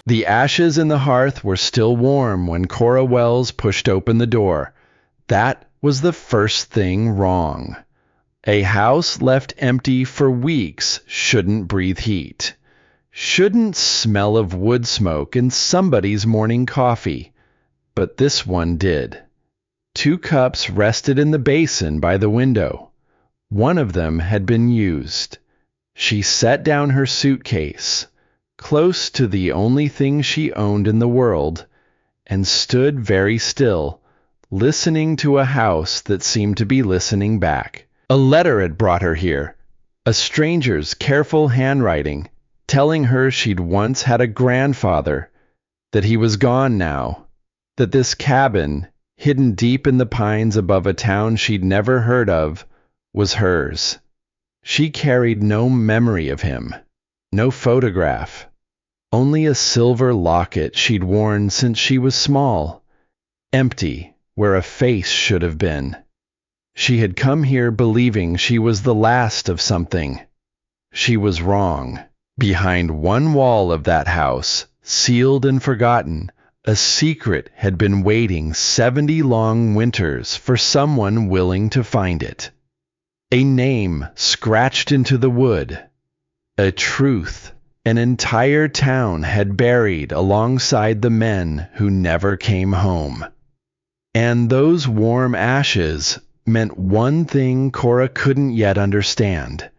The ashes in the hearth were still warm when Cora Wells pushed open the door. That was the first thing wrong. A house left empty for weeks shouldn't breathe heat, shouldn't smell of wood smoke and somebody's morning coffee. But this one did. 2 cups rested in the basin by the window. One of them had been used. She set down her suitcase, close to the only thing she owned in the world, and stood very still, listening to a house that seemed to be listening back. A letter had brought her here, a stranger's careful handwriting, telling her she'd once had a grandfather, that he was gone now, that this cabin, hidden deep in the pines above a town she'd never heard of, was hers. She carried no memory of him, no photograph, only a silver locket she'd worn since she was small, empty where a face should have been. She had come here believing she was the last of something. She was wrong. Behind one wall of that house, sealed and forgotten, a secret had been waiting 70 long winters for someone willing to find it. A name scratched into the wood. A truth an entire town had buried alongside the men who never came home. And those warm ashes meant one thing Cora couldn't yet understand.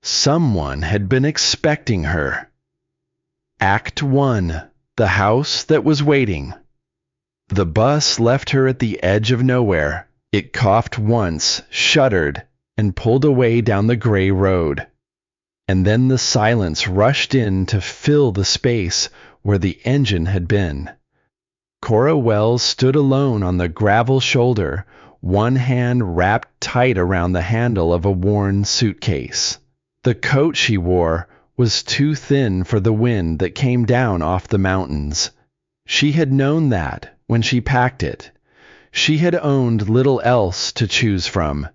Someone had been expecting her. Act 1. The house that was waiting. The bus left her at the edge of nowhere. It coughed once, shuddered, and pulled away down the gray road. And then the silence rushed in to fill the space where the engine had been. Cora Wells stood alone on the gravel shoulder, one hand wrapped tight around the handle of a worn suitcase. The coat she wore was too thin for the wind that came down off the mountains. She had known that when she packed it. She had owned little else to choose from.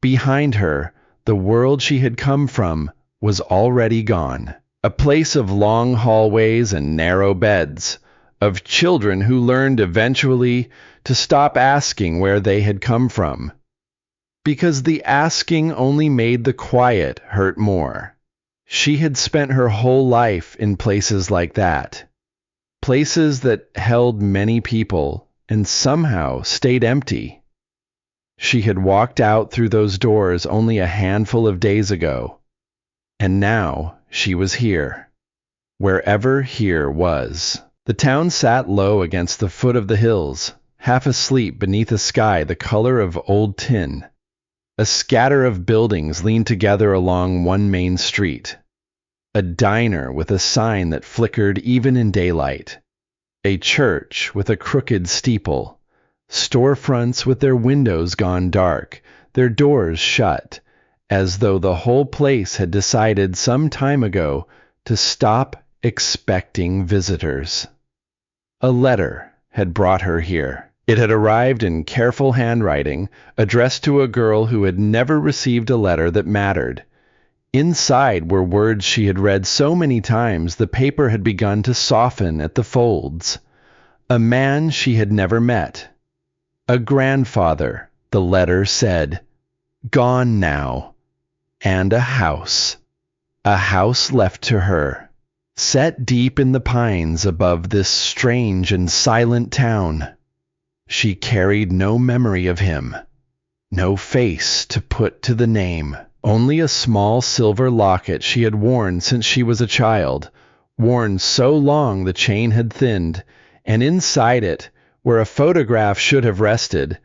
Behind her, the world she had come from was already gone. A place of long hallways and narrow beds, of children who learned eventually to stop asking where they had come from, because the asking only made the quiet hurt more. She had spent her whole life in places like that, places that held many people and somehow stayed empty. She had walked out through those doors only a handful of days ago, and now she was here, wherever here was. The town sat low against the foot of the hills, half asleep beneath a sky the color of old tin. A scatter of buildings leaned together along one main street. A diner with a sign that flickered even in daylight. A church with a crooked steeple. Storefronts with their windows gone dark, their doors shut, as though the whole place had decided some time ago to stop expecting visitors. A letter had brought her here. It had arrived in careful handwriting, addressed to a girl who had never received a letter that mattered. Inside were words she had read so many times the paper had begun to soften at the folds. A man she had never met. A grandfather, the letter said. Gone now. And a house. A house left to her, set deep in the pines above this strange and silent town. She carried no memory of him, no face to put to the name, only a small silver locket she had worn since she was a child, worn so long the chain had thinned, and inside it, where a photograph should have rested,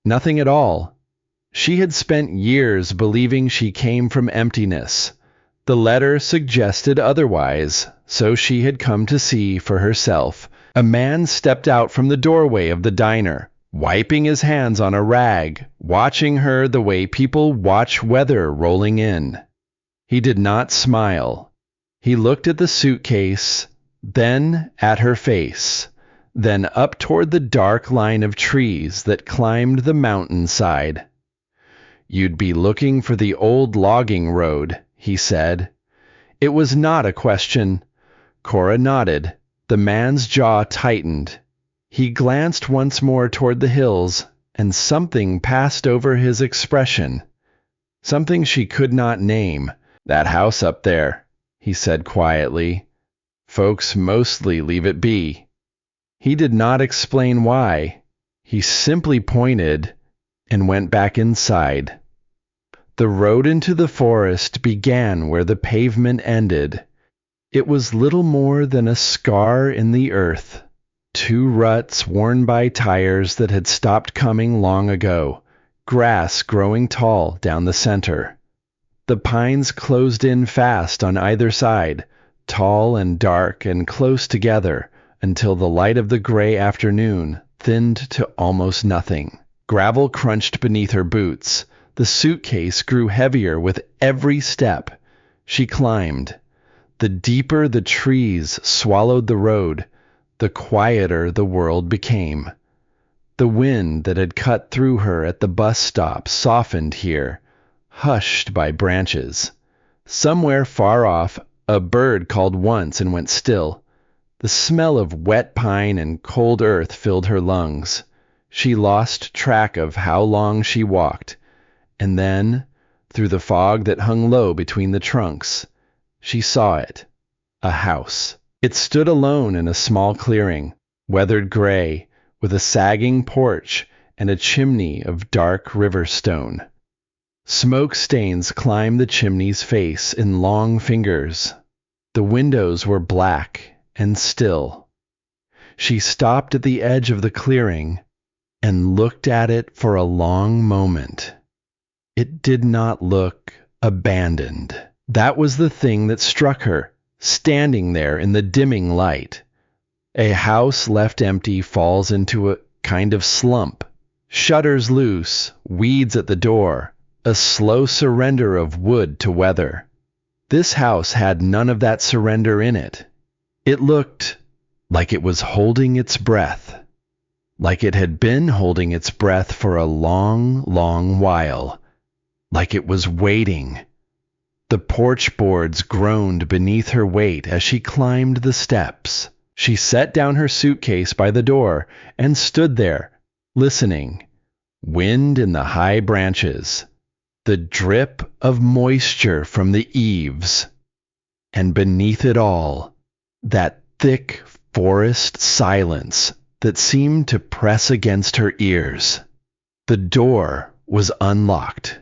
nothing at all. She had spent years believing she came from emptiness. The letter suggested otherwise, so she had come to see for herself. A man stepped out from the doorway of the diner, wiping his hands on a rag, watching her the way people watch weather rolling in. He did not smile. He looked at the suitcase, then at her face, then up toward the dark line of trees that climbed the mountainside. "You'd be looking for the old logging road," he said. It was not a question. Cora nodded. The man's jaw tightened. He glanced once more toward the hills, and something passed over his expression. Something she could not name. "That house up there," he said quietly. "Folks mostly leave it be." He did not explain why. He simply pointed and went back inside. The road into the forest began where the pavement ended. It was little more than a scar in the earth. 2 ruts worn by tires that had stopped coming long ago. Grass growing tall down the center. The pines closed in fast on either side, tall and dark and close together, until the light of the gray afternoon thinned to almost nothing. Gravel crunched beneath her boots. The suitcase grew heavier with every step. She climbed. The deeper the trees swallowed the road, the quieter the world became. The wind that had cut through her at the bus stop softened here, hushed by branches. Somewhere far off, a bird called once and went still. The smell of wet pine and cold earth filled her lungs. She lost track of how long she walked, and then, through the fog that hung low between the trunks, she saw it. A house. It stood alone in a small clearing, weathered gray, with a sagging porch and a chimney of dark river stone. Smoke stains climbed the chimney's face in long fingers. The windows were black and still. She stopped at the edge of the clearing and looked at it for a long moment. It did not look abandoned. That was the thing that struck her, standing there in the dimming light. A house left empty falls into a kind of slump. Shutters loose, weeds at the door, a slow surrender of wood to weather. This house had none of that surrender in it. It looked like it was holding its breath, like it had been holding its breath for a long, long while, like it was waiting. The porch boards groaned beneath her weight as she climbed the steps. She set down her suitcase by the door and stood there, listening. Wind in the high branches, the drip of moisture from the eaves, and beneath it all, that thick forest silence that seemed to press against her ears. The door was unlocked.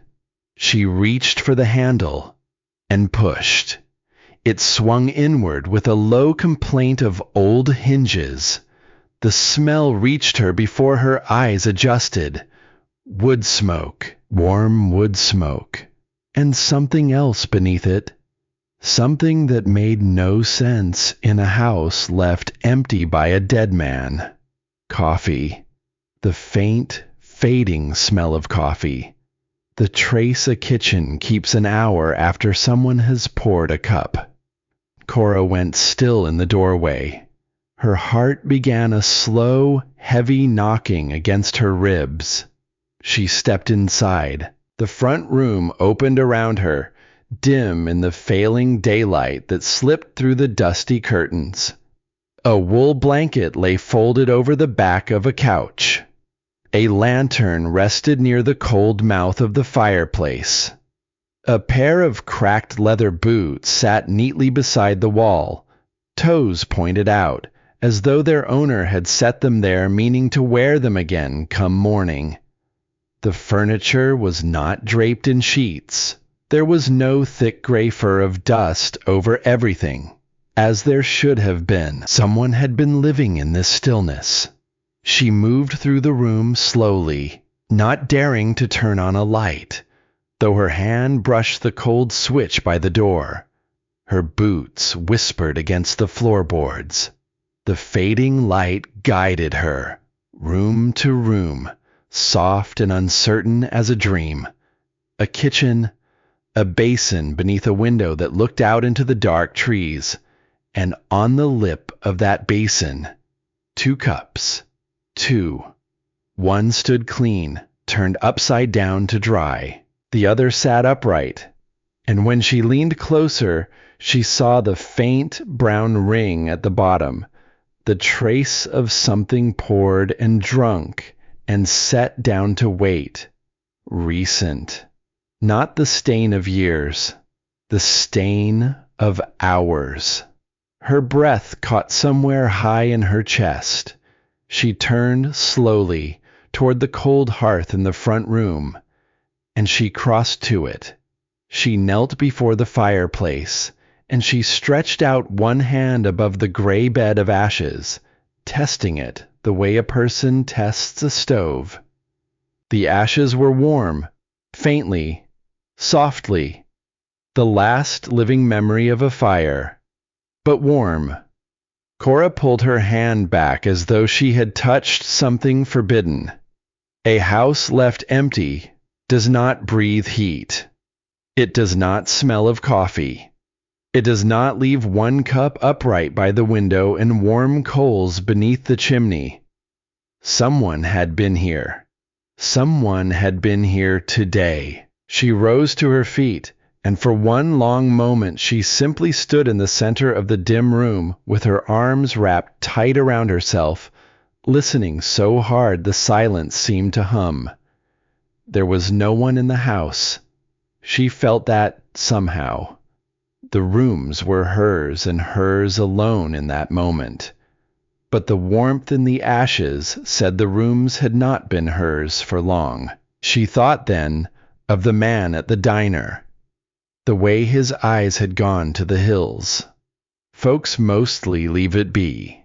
She reached for the handle and pushed. It swung inward with a low complaint of old hinges. The smell reached her before her eyes adjusted. Wood smoke, warm wood smoke, and something else beneath it. Something that made no sense in a house left empty by a dead man. Coffee. The faint, fading smell of coffee. The trace a kitchen keeps an hour after someone has poured a cup. Cora went still in the doorway. Her heart began a slow, heavy knocking against her ribs. She stepped inside. The front room opened around her, dim in the failing daylight that slipped through the dusty curtains. A wool blanket lay folded over the back of a couch. A lantern rested near the cold mouth of the fireplace. A pair of cracked leather boots sat neatly beside the wall, toes pointed out, as though their owner had set them there meaning to wear them again come morning. The furniture was not draped in sheets. There was no thick gray fur of dust over everything, as there should have been. Someone had been living in this stillness. She moved through the room slowly, not daring to turn on a light, though her hand brushed the cold switch by the door. Her boots whispered against the floorboards. The fading light guided her, room to room, soft and uncertain as a dream. A kitchen, a basin beneath a window that looked out into the dark trees, and on the lip of that basin, 2 cups. 2. One stood clean, turned upside down to dry. The other sat upright, and when she leaned closer, she saw the faint brown ring at the bottom, the trace of something poured and drunk and set down to wait. Recent. Not the stain of years, the stain of hours. Her breath caught somewhere high in her chest. She turned slowly toward the cold hearth in the front room, and she crossed to it. She knelt before the fireplace, and she stretched out one hand above the gray bed of ashes, testing it the way a person tests a stove. The ashes were warm, faintly, softly, the last living memory of a fire, but warm. Cora pulled her hand back as though she had touched something forbidden. A house left empty does not breathe heat. It does not smell of coffee. It does not leave one cup upright by the window and warm coals beneath the chimney. Someone had been here. Someone had been here today. She rose to her feet, and for one long moment she simply stood in the center of the dim room with her arms wrapped tight around herself, listening so hard the silence seemed to hum. There was no one in the house. She felt that somehow. The rooms were hers and hers alone in that moment. But the warmth in the ashes said the rooms had not been hers for long. She thought then of the man at the diner, the way his eyes had gone to the hills. Folks mostly leave it be.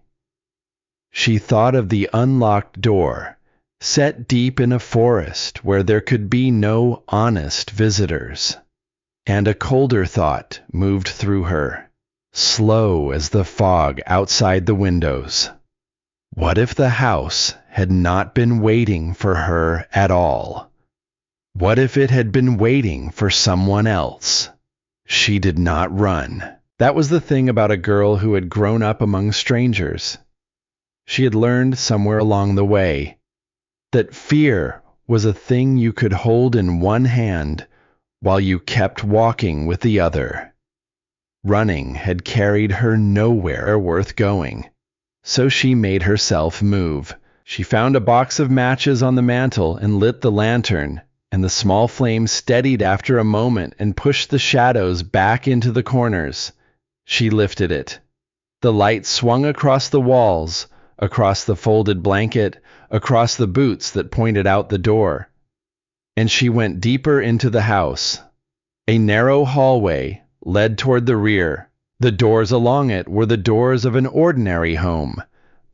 She thought of the unlocked door, set deep in a forest where there could be no honest visitors. And a colder thought moved through her, slow as the fog outside the windows. What if the house had not been waiting for her at all? What if it had been waiting for someone else? She did not run. That was the thing about a girl who had grown up among strangers. She had learned somewhere along the way that fear was a thing you could hold in one hand while you kept walking with the other. Running had carried her nowhere worth going, so she made herself move. She found a box of matches on the mantel and lit the lantern, and the small flame steadied after a moment and pushed the shadows back into the corners. She lifted it. The light swung across the walls, across the folded blanket, across the boots that pointed out the door. And she went deeper into the house. A narrow hallway led toward the rear. The doors along it were the doors of an ordinary home.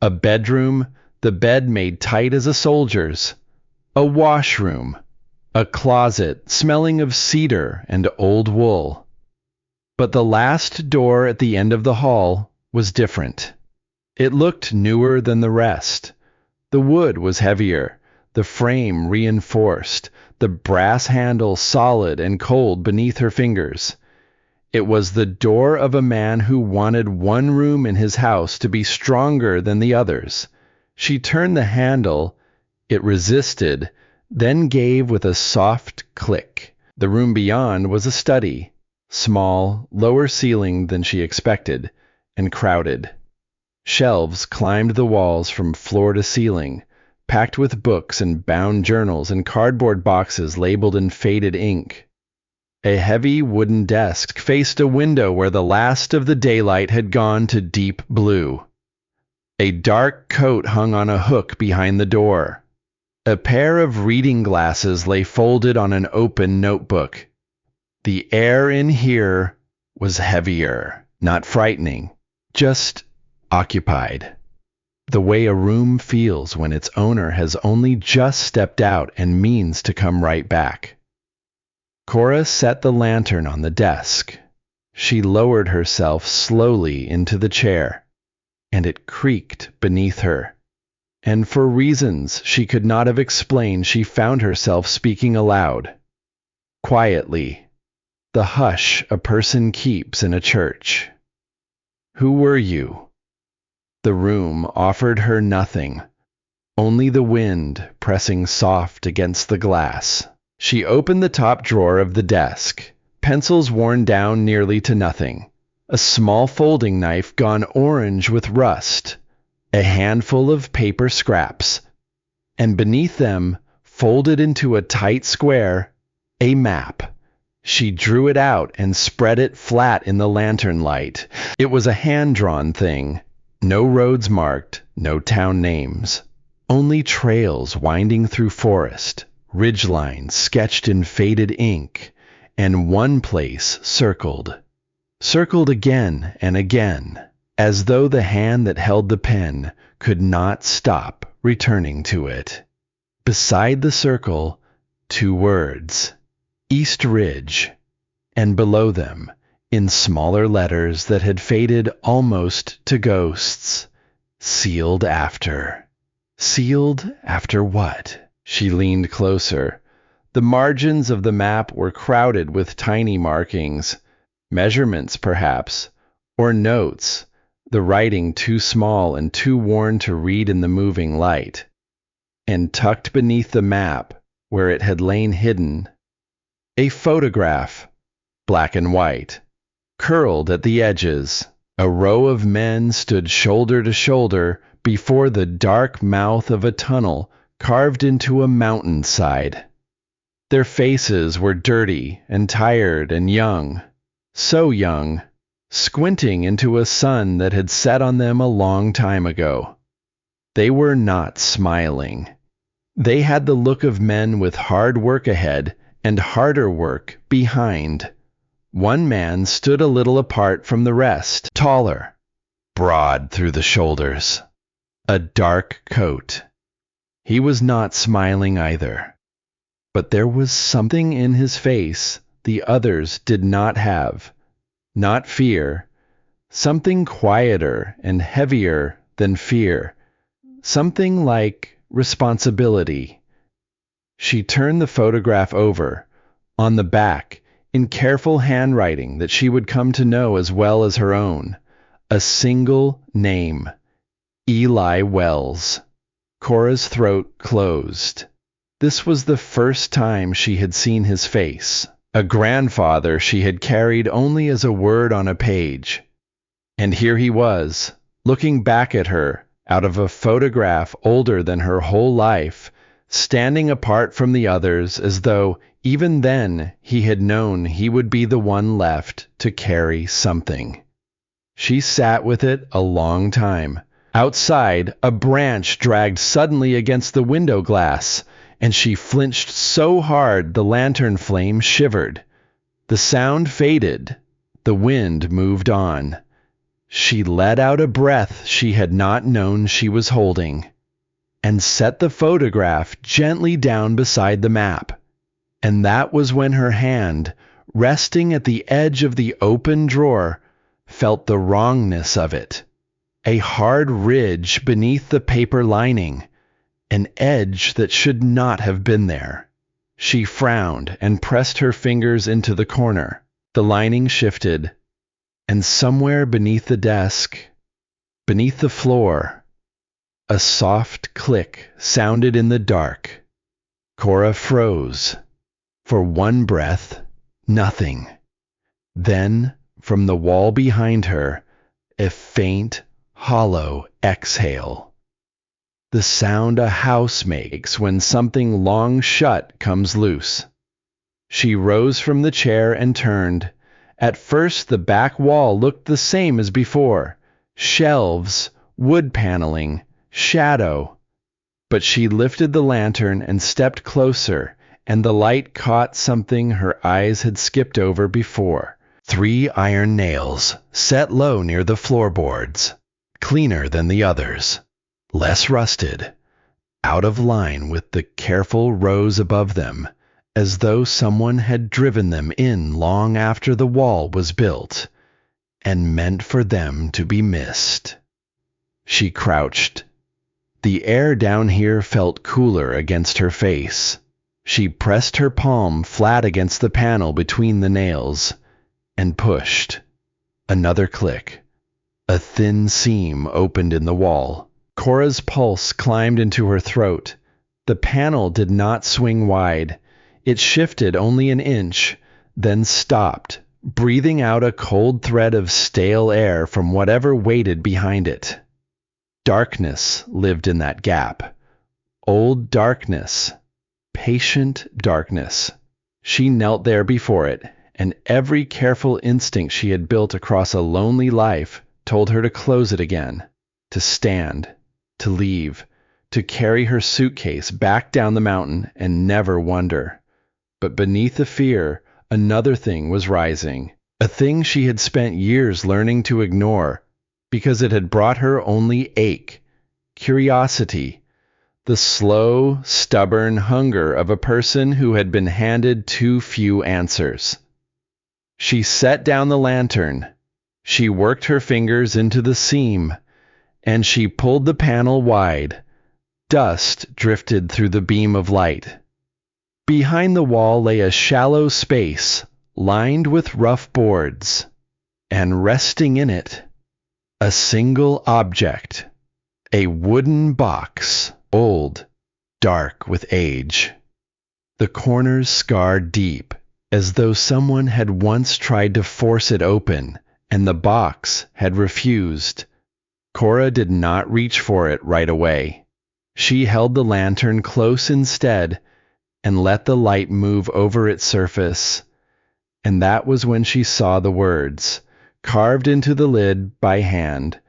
A bedroom, the bed made tight as a soldier's. A washroom. A closet smelling of cedar and old wool. But the last door at the end of the hall was different. It looked newer than the rest. The wood was heavier, the frame reinforced, the brass handle solid and cold beneath her fingers. It was the door of a man who wanted one room in his house to be stronger than the others. She turned the handle. It resisted, then gave with a soft click. The room beyond was a study, small, lower ceilinged than she expected, and crowded. Shelves climbed the walls from floor to ceiling, packed with books and bound journals and cardboard boxes labeled in faded ink. A heavy wooden desk faced a window where the last of the daylight had gone to deep blue. A dark coat hung on a hook behind the door. A pair of reading glasses lay folded on an open notebook. The air in here was heavier, not frightening, just occupied. The way a room feels when its owner has only just stepped out and means to come right back. Cora set the lantern on the desk. She lowered herself slowly into the chair, and it creaked beneath her. And for reasons she could not have explained, she found herself speaking aloud, quietly, the hush a person keeps in a church. Who were you? The room offered her nothing, only the wind pressing soft against the glass. She opened the top drawer of the desk, pencils worn down nearly to nothing, a small folding knife gone orange with rust, a handful of paper scraps, and beneath them, folded into a tight square, a map. She drew it out and spread it flat in the lantern light. It was a hand-drawn thing. No roads marked, no town names. Only trails winding through forest, ridgelines sketched in faded ink, and one place circled. Circled again and again, as though the hand that held the pen could not stop returning to it. Beside the circle, 2 words, East Ridge, and below them, in smaller letters that had faded almost to ghosts, sealed after. Sealed after what? She leaned closer. The margins of the map were crowded with tiny markings, measurements perhaps, or notes, the writing too small and too worn to read in the moving light. And tucked beneath the map, where it had lain hidden, a photograph, black and white, curled at the edges. A row of men stood shoulder to shoulder before the dark mouth of a tunnel carved into a mountainside. Their faces were dirty and tired and young, so young, squinting into a sun that had set on them a long time ago. They were not smiling. They had the look of men with hard work ahead and harder work behind. One man stood a little apart from the rest, taller, broad through the shoulders, a dark coat. He was not smiling either, but there was something in his face the others did not have. Not fear, something quieter and heavier than fear, something like responsibility. She turned the photograph over, on the back, in careful handwriting that she would come to know as well as her own, a single name, Eli Wells. Cora's throat closed. This was the first time she had seen his face. A grandfather she had carried only as a word on a page. And here he was, looking back at her, out of a photograph older than her whole life, standing apart from the others as though, even then, he had known he would be the one left to carry something. She sat with it a long time. Outside, a branch dragged suddenly against the window glass, and she flinched so hard the lantern flame shivered. The sound faded. The wind moved on. She let out a breath she had not known she was holding, and set the photograph gently down beside the map. And that was when her hand, resting at the edge of the open drawer, felt the wrongness of it. A hard ridge beneath the paper lining, an edge that should not have been there. She frowned and pressed her fingers into the corner. The lining shifted, and somewhere beneath the desk, beneath the floor, a soft click sounded in the dark. Cora froze. For one breath, nothing. Then, from the wall behind her, a faint, hollow exhale. The sound a house makes when something long shut comes loose. She rose from the chair and turned. At first the back wall looked the same as before. Shelves, wood paneling, shadow. But she lifted the lantern and stepped closer, and the light caught something her eyes had skipped over before. 3 iron nails, set low near the floorboards, cleaner than the others, less rusted, out of line with the careful rows above them, as though someone had driven them in long after the wall was built, and meant for them to be missed. She crouched. The air down here felt cooler against her face. She pressed her palm flat against the panel between the nails, and pushed. Another click. A thin seam opened in the wall. Cora's pulse climbed into her throat. The panel did not swing wide. It shifted only an inch, then stopped, breathing out a cold thread of stale air from whatever waited behind it. Darkness lived in that gap. Old darkness. Patient darkness. She knelt there before it, and every careful instinct she had built across a lonely life told her to close it again, to stand, to leave, to carry her suitcase back down the mountain and never wonder. But beneath the fear, another thing was rising, a thing she had spent years learning to ignore, because it had brought her only ache, curiosity, the slow, stubborn hunger of a person who had been handed too few answers. She set down the lantern, she worked her fingers into the seam, and she pulled the panel wide. Dust drifted through the beam of light. Behind the wall lay a shallow space, lined with rough boards, and resting in it, a single object, a wooden box, old, dark with age. The corners scarred deep, as though someone had once tried to force it open, and the box had refused. Cora did not reach for it right away. She held the lantern close instead, and let the light move over its surface. And that was when she saw the words, carved into the lid by hand,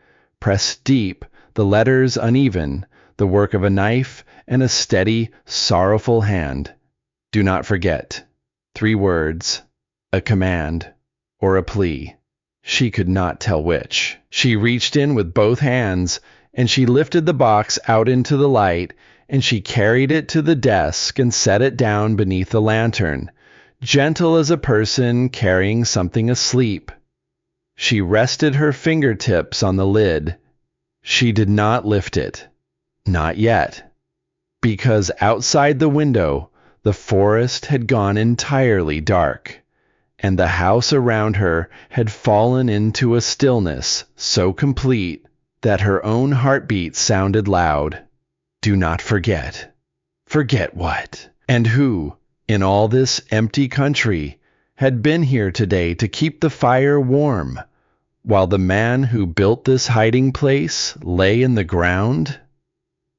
pressed deep, the letters uneven, the work of a knife and a steady, sorrowful hand. Do not forget. 3 words, a command, or a plea. She could not tell which. She reached in with both hands, and she lifted the box out into the light, and she carried it to the desk and set it down beneath the lantern, gentle as a person carrying something asleep. She rested her fingertips on the lid. She did not lift it. Not yet. Because outside the window, the forest had gone entirely dark, and the house around her had fallen into a stillness so complete that her own heartbeat sounded loud. Do not forget. Forget what? And who, in all this empty country, had been here today to keep the fire warm, while the man who built this hiding place lay in the ground?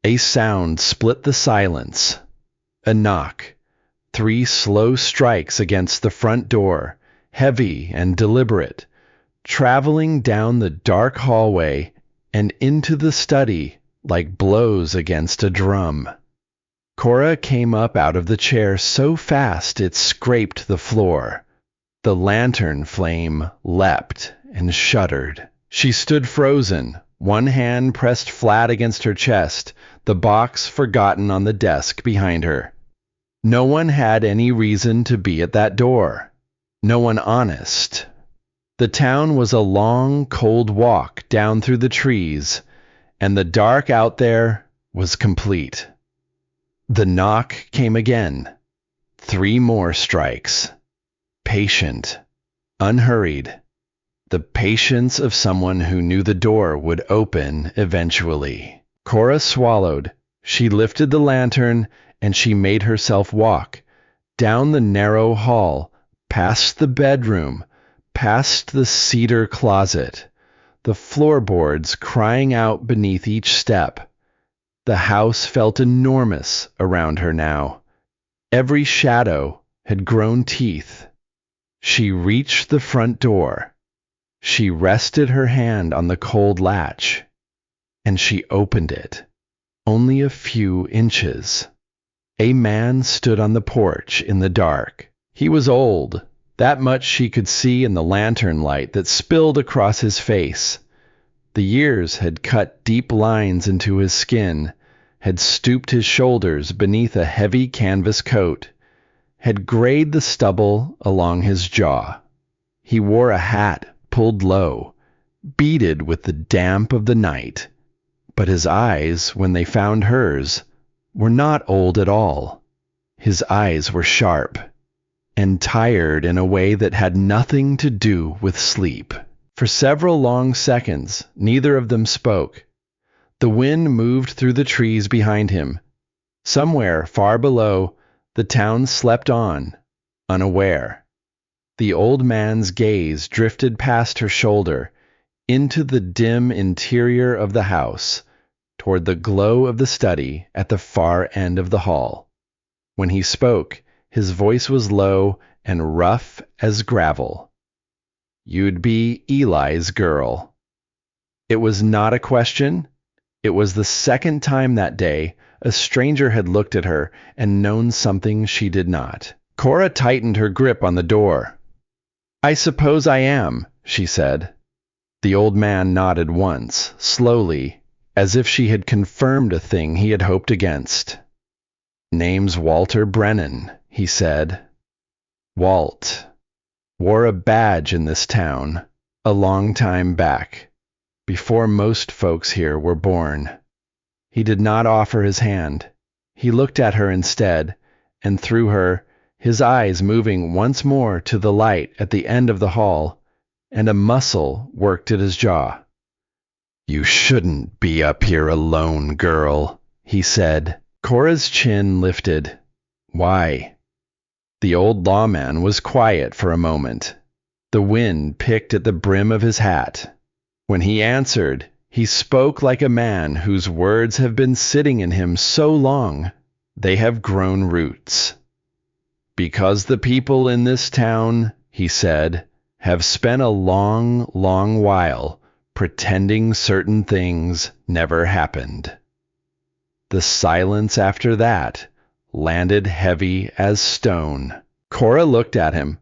A sound split the silence. A knock. 3 slow strikes against the front door, heavy and deliberate, traveling down the dark hallway and into the study like blows against a drum. Cora came up out of the chair so fast it scraped the floor. The lantern flame leapt and shuddered. She stood frozen, one hand pressed flat against her chest, the box forgotten on the desk behind her. No one had any reason to be at that door. No one honest. The town was a long, cold walk down through the trees, and the dark out there was complete. The knock came again. 3 more strikes. Patient, unhurried. The patience of someone who knew the door would open eventually. Cora swallowed. She lifted the lantern, and she made herself walk down the narrow hall, past the bedroom, past the cedar closet, the floorboards crying out beneath each step. The house felt enormous around her now. Every shadow had grown teeth. She reached the front door. She rested her hand on the cold latch, and she opened it, only a few inches. A man stood on the porch in the dark. He was old. That much she could see in the lantern light that spilled across his face. The years had cut deep lines into his skin, had stooped his shoulders beneath a heavy canvas coat, had grayed the stubble along his jaw. He wore a hat pulled low, beaded with the damp of the night, but his eyes, when they found hers, were not old at all. His eyes were sharp, and tired in a way that had nothing to do with sleep. For several long seconds, neither of them spoke. The wind moved through the trees behind him. Somewhere far below, the town slept on, unaware. The old man's gaze drifted past her shoulder, into the dim interior of the house, toward the glow of the study at the far end of the hall. When he spoke, his voice was low and rough as gravel. "You'd be Eli's girl." It was not a question. It was the second time that day a stranger had looked at her and known something she did not. Cora tightened her grip on the door. "I suppose I am," she said. The old man nodded once, slowly, as if she had confirmed a thing he had hoped against. "Name's Walter Brennan," he said. "Walt. Wore a badge in this town, a long time back, before most folks here were born." He did not offer his hand. He looked at her instead, and through her, his eyes moving once more to the light at the end of the hall, and a muscle worked at his jaw. "You shouldn't be up here alone, girl," he said. Cora's chin lifted. "Why?" The old lawman was quiet for a moment. The wind picked at the brim of his hat. When he answered, he spoke like a man whose words have been sitting in him so long they have grown roots. "Because the people in this town," he said, "have spent a long, long while pretending certain things never happened." The silence after that landed heavy as stone. Cora looked at him,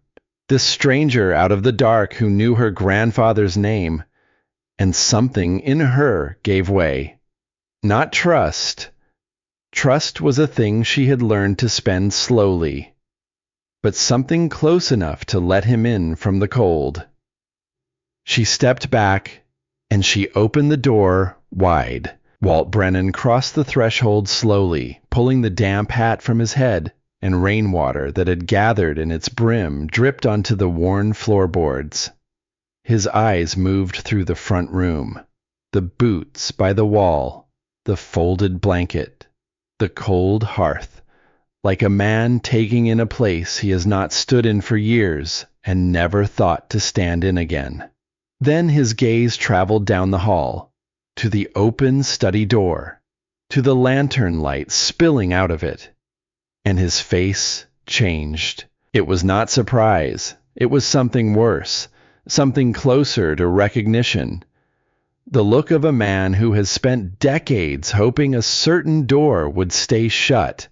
this stranger out of the dark who knew her grandfather's name, and something in her gave way. Not trust. Trust was a thing she had learned to spend slowly, but something close enough to let him in from the cold. She stepped back, and she opened the door wide. Walt Brennan crossed the threshold slowly, pulling the damp hat from his head, and rainwater that had gathered in its brim dripped onto the worn floorboards. His eyes moved through the front room, the boots by the wall, the folded blanket, the cold hearth, like a man taking in a place he has not stood in for years and never thought to stand in again. Then his gaze traveled down the hall, to the open study door, to the lantern light spilling out of it, and his face changed. It was not surprise. It was something worse, something closer to recognition. The look of a man who has spent decades hoping a certain door would stay shut,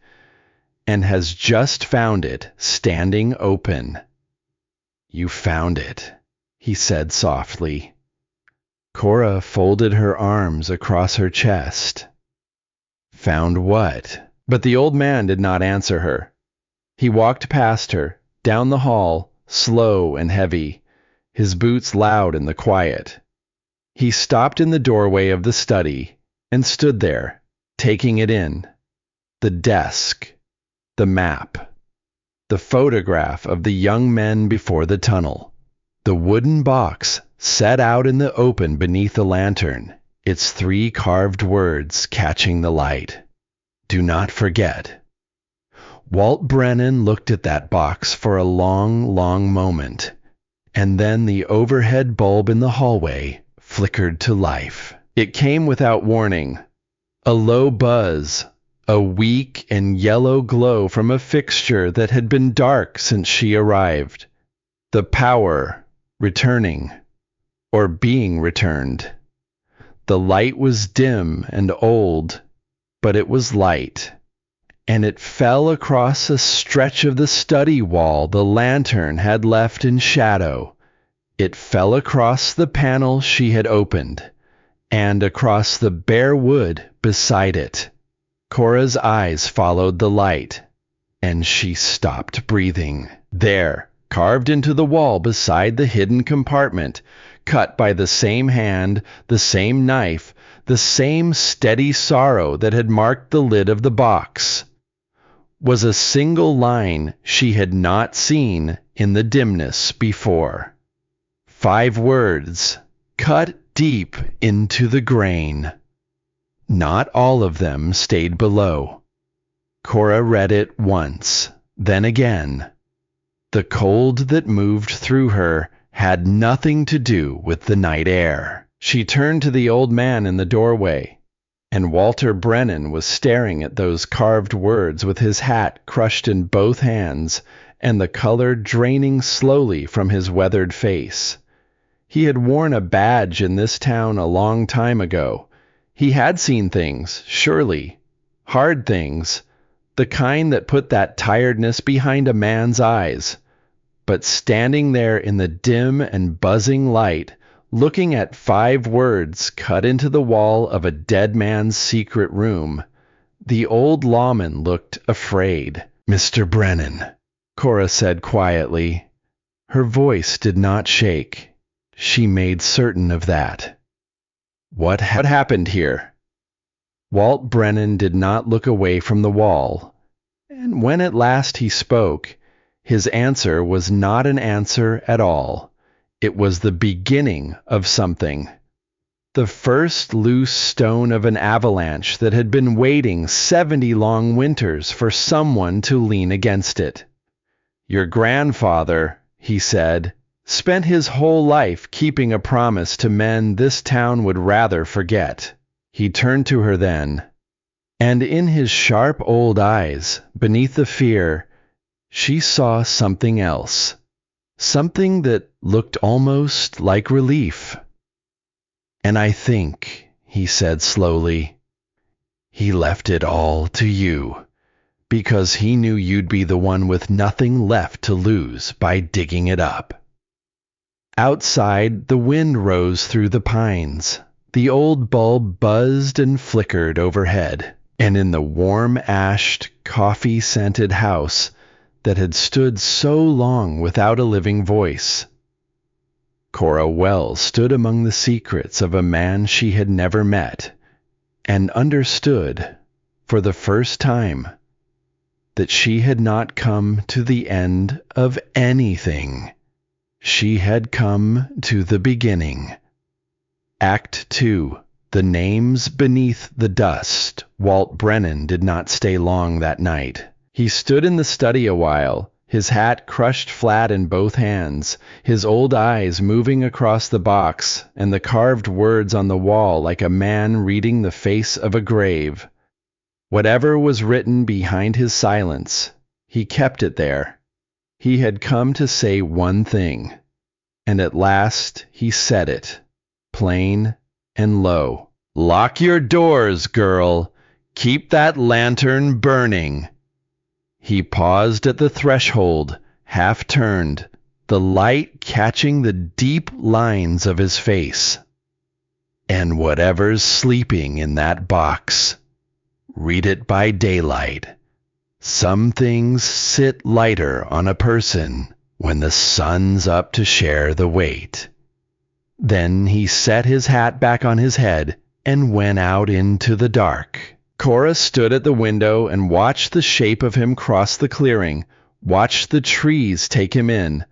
and has just found it standing open. "You found it," he said softly. Cora folded her arms across her chest. "Found what?" But the old man did not answer her. He walked past her, down the hall, slow and heavy, his boots loud in the quiet. He stopped in the doorway of the study and stood there, taking it in. The desk, the map, the photograph of the young men before the tunnel, the wooden box set out in the open beneath the lantern, its 3 carved words catching the light. "Do not forget." Walt Brennan looked at that box for a long, long moment, and then the overhead bulb in the hallway flickered to life. It came without warning. A low buzz, a weak and yellow glow from a fixture that had been dark since she arrived. The power returning, or being returned. The light was dim and old, but it was light, and it fell across a stretch of the study wall the lantern had left in shadow. It fell across the panel she had opened, and across the bare wood beside it. Cora's eyes followed the light, and she stopped breathing. There, carved into the wall beside the hidden compartment, cut by the same hand, the same knife, the same steady sorrow that had marked the lid of the box, was a single line she had not seen in the dimness before. 5 words, cut deep into the grain. Not all of them stayed below. Cora read it once, then again. The cold that moved through her had nothing to do with the night air. She turned to the old man in the doorway. And Walter Brennan was staring at those carved words with his hat crushed in both hands and the color draining slowly from his weathered face. He had worn a badge in this town a long time ago. He had seen things, surely. Hard things. The kind that put that tiredness behind a man's eyes. But standing there in the dim and buzzing light, looking at 5 words cut into the wall of a dead man's secret room, the old lawman looked afraid. "Mr. Brennan," Cora said quietly. Her voice did not shake. She made certain of that. What happened here?" Walt Brennan did not look away from the wall, and when at last he spoke, his answer was not an answer at all. It was the beginning of something. The first loose stone of an avalanche that had been waiting 70 long winters for someone to lean against it. "Your grandfather," he said, "spent his whole life keeping a promise to men this town would rather forget." He turned to her then, and in his sharp old eyes, beneath the fear, she saw something else. Something that looked almost like relief. "And I think," he said slowly, "he left it all to you, because he knew you'd be the one with nothing left to lose by digging it up." Outside, the wind rose through the pines. The old bulb buzzed and flickered overhead, and in the warm-ashed, coffee-scented house that had stood so long without a living voice, Cora Wells stood among the secrets of a man she had never met, and understood, for the first time, that she had not come to the end of anything. She had come to the beginning. Act 2. The Names Beneath the Dust. Walt Brennan did not stay long that night. He stood in the study a while, his hat crushed flat in both hands, his old eyes moving across the box and the carved words on the wall like a man reading the face of a grave. Whatever was written behind his silence, he kept it there. He had come to say one thing, and at last he said it, plain and low. "Lock your doors, girl. Keep that lantern burning." He paused at the threshold, half turned, the light catching the deep lines of his face. "And whatever's sleeping in that box, read it by daylight. Some things sit lighter on a person when the sun's up to share the weight." Then he set his hat back on his head and went out into the dark. Cora stood at the window and watched the shape of him cross the clearing, watched the trees take him in,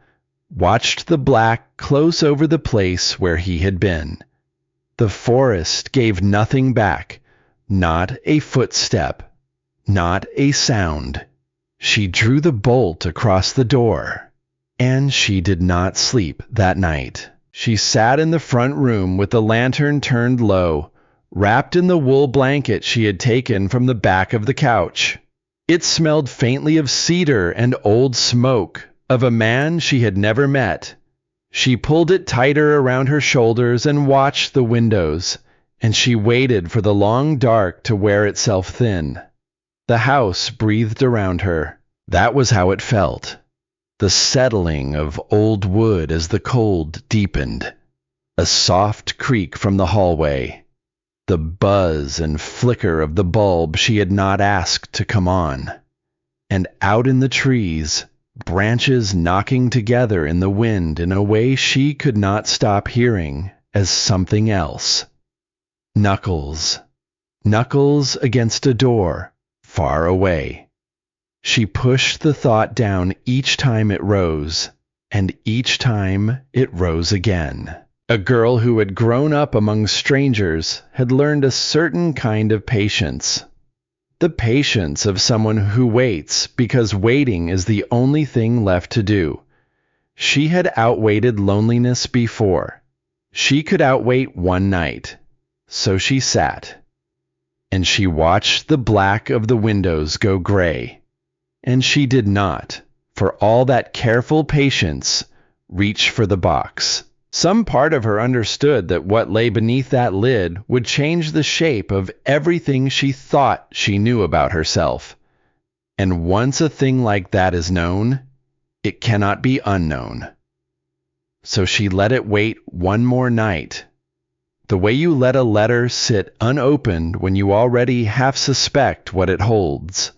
watched the black close over the place where he had been. The forest gave nothing back, not a footstep, not a sound. She drew the bolt across the door, and she did not sleep that night. She sat in the front room with the lantern turned low, wrapped in the wool blanket she had taken from the back of the couch. It smelled faintly of cedar and old smoke, of a man she had never met. She pulled it tighter around her shoulders and watched the windows, and she waited for the long dark to wear itself thin. The house breathed around her. That was how it felt. The settling of old wood as the cold deepened. A soft creak from the hallway. The buzz and flicker of the bulb she had not asked to come on. And out in the trees, branches knocking together in the wind in a way she could not stop hearing as something else. Knuckles. Knuckles against a door, far away. She pushed the thought down each time it rose, and each time it rose again. A girl who had grown up among strangers had learned a certain kind of patience. The patience of someone who waits because waiting is the only thing left to do. She had outwaited loneliness before. She could outwait one night. So she sat. and she watched the black of the windows go gray. And she did not, for all that careful patience, reach for the box. Some part of her understood that what lay beneath that lid would change the shape of everything she thought she knew about herself. And once a thing like that is known, it cannot be unknown. So she let it wait one more night, the way you let a letter sit unopened when you already half suspect what it holds.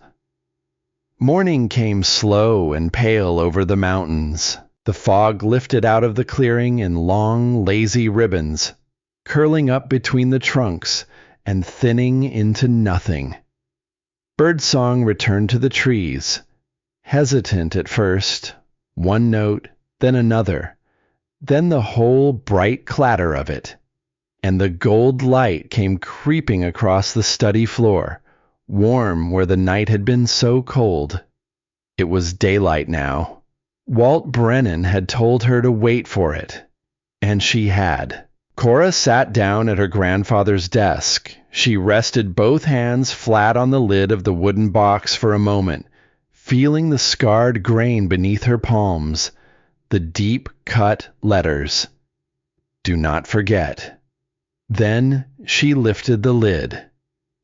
Morning came slow and pale over the mountains. The fog lifted out of the clearing in long, lazy ribbons, curling up between the trunks and thinning into nothing. Birdsong returned to the trees, hesitant at first, one note, then another, then the whole bright clatter of it, and the gold light came creeping across the study floor, warm where the night had been so cold. It was daylight now. Walt Brennan had told her to wait for it, and she had. Cora sat down at her grandfather's desk. She rested both hands flat on the lid of the wooden box for a moment, feeling the scarred grain beneath her palms, the deep-cut letters. Do not forget. Then she lifted the lid.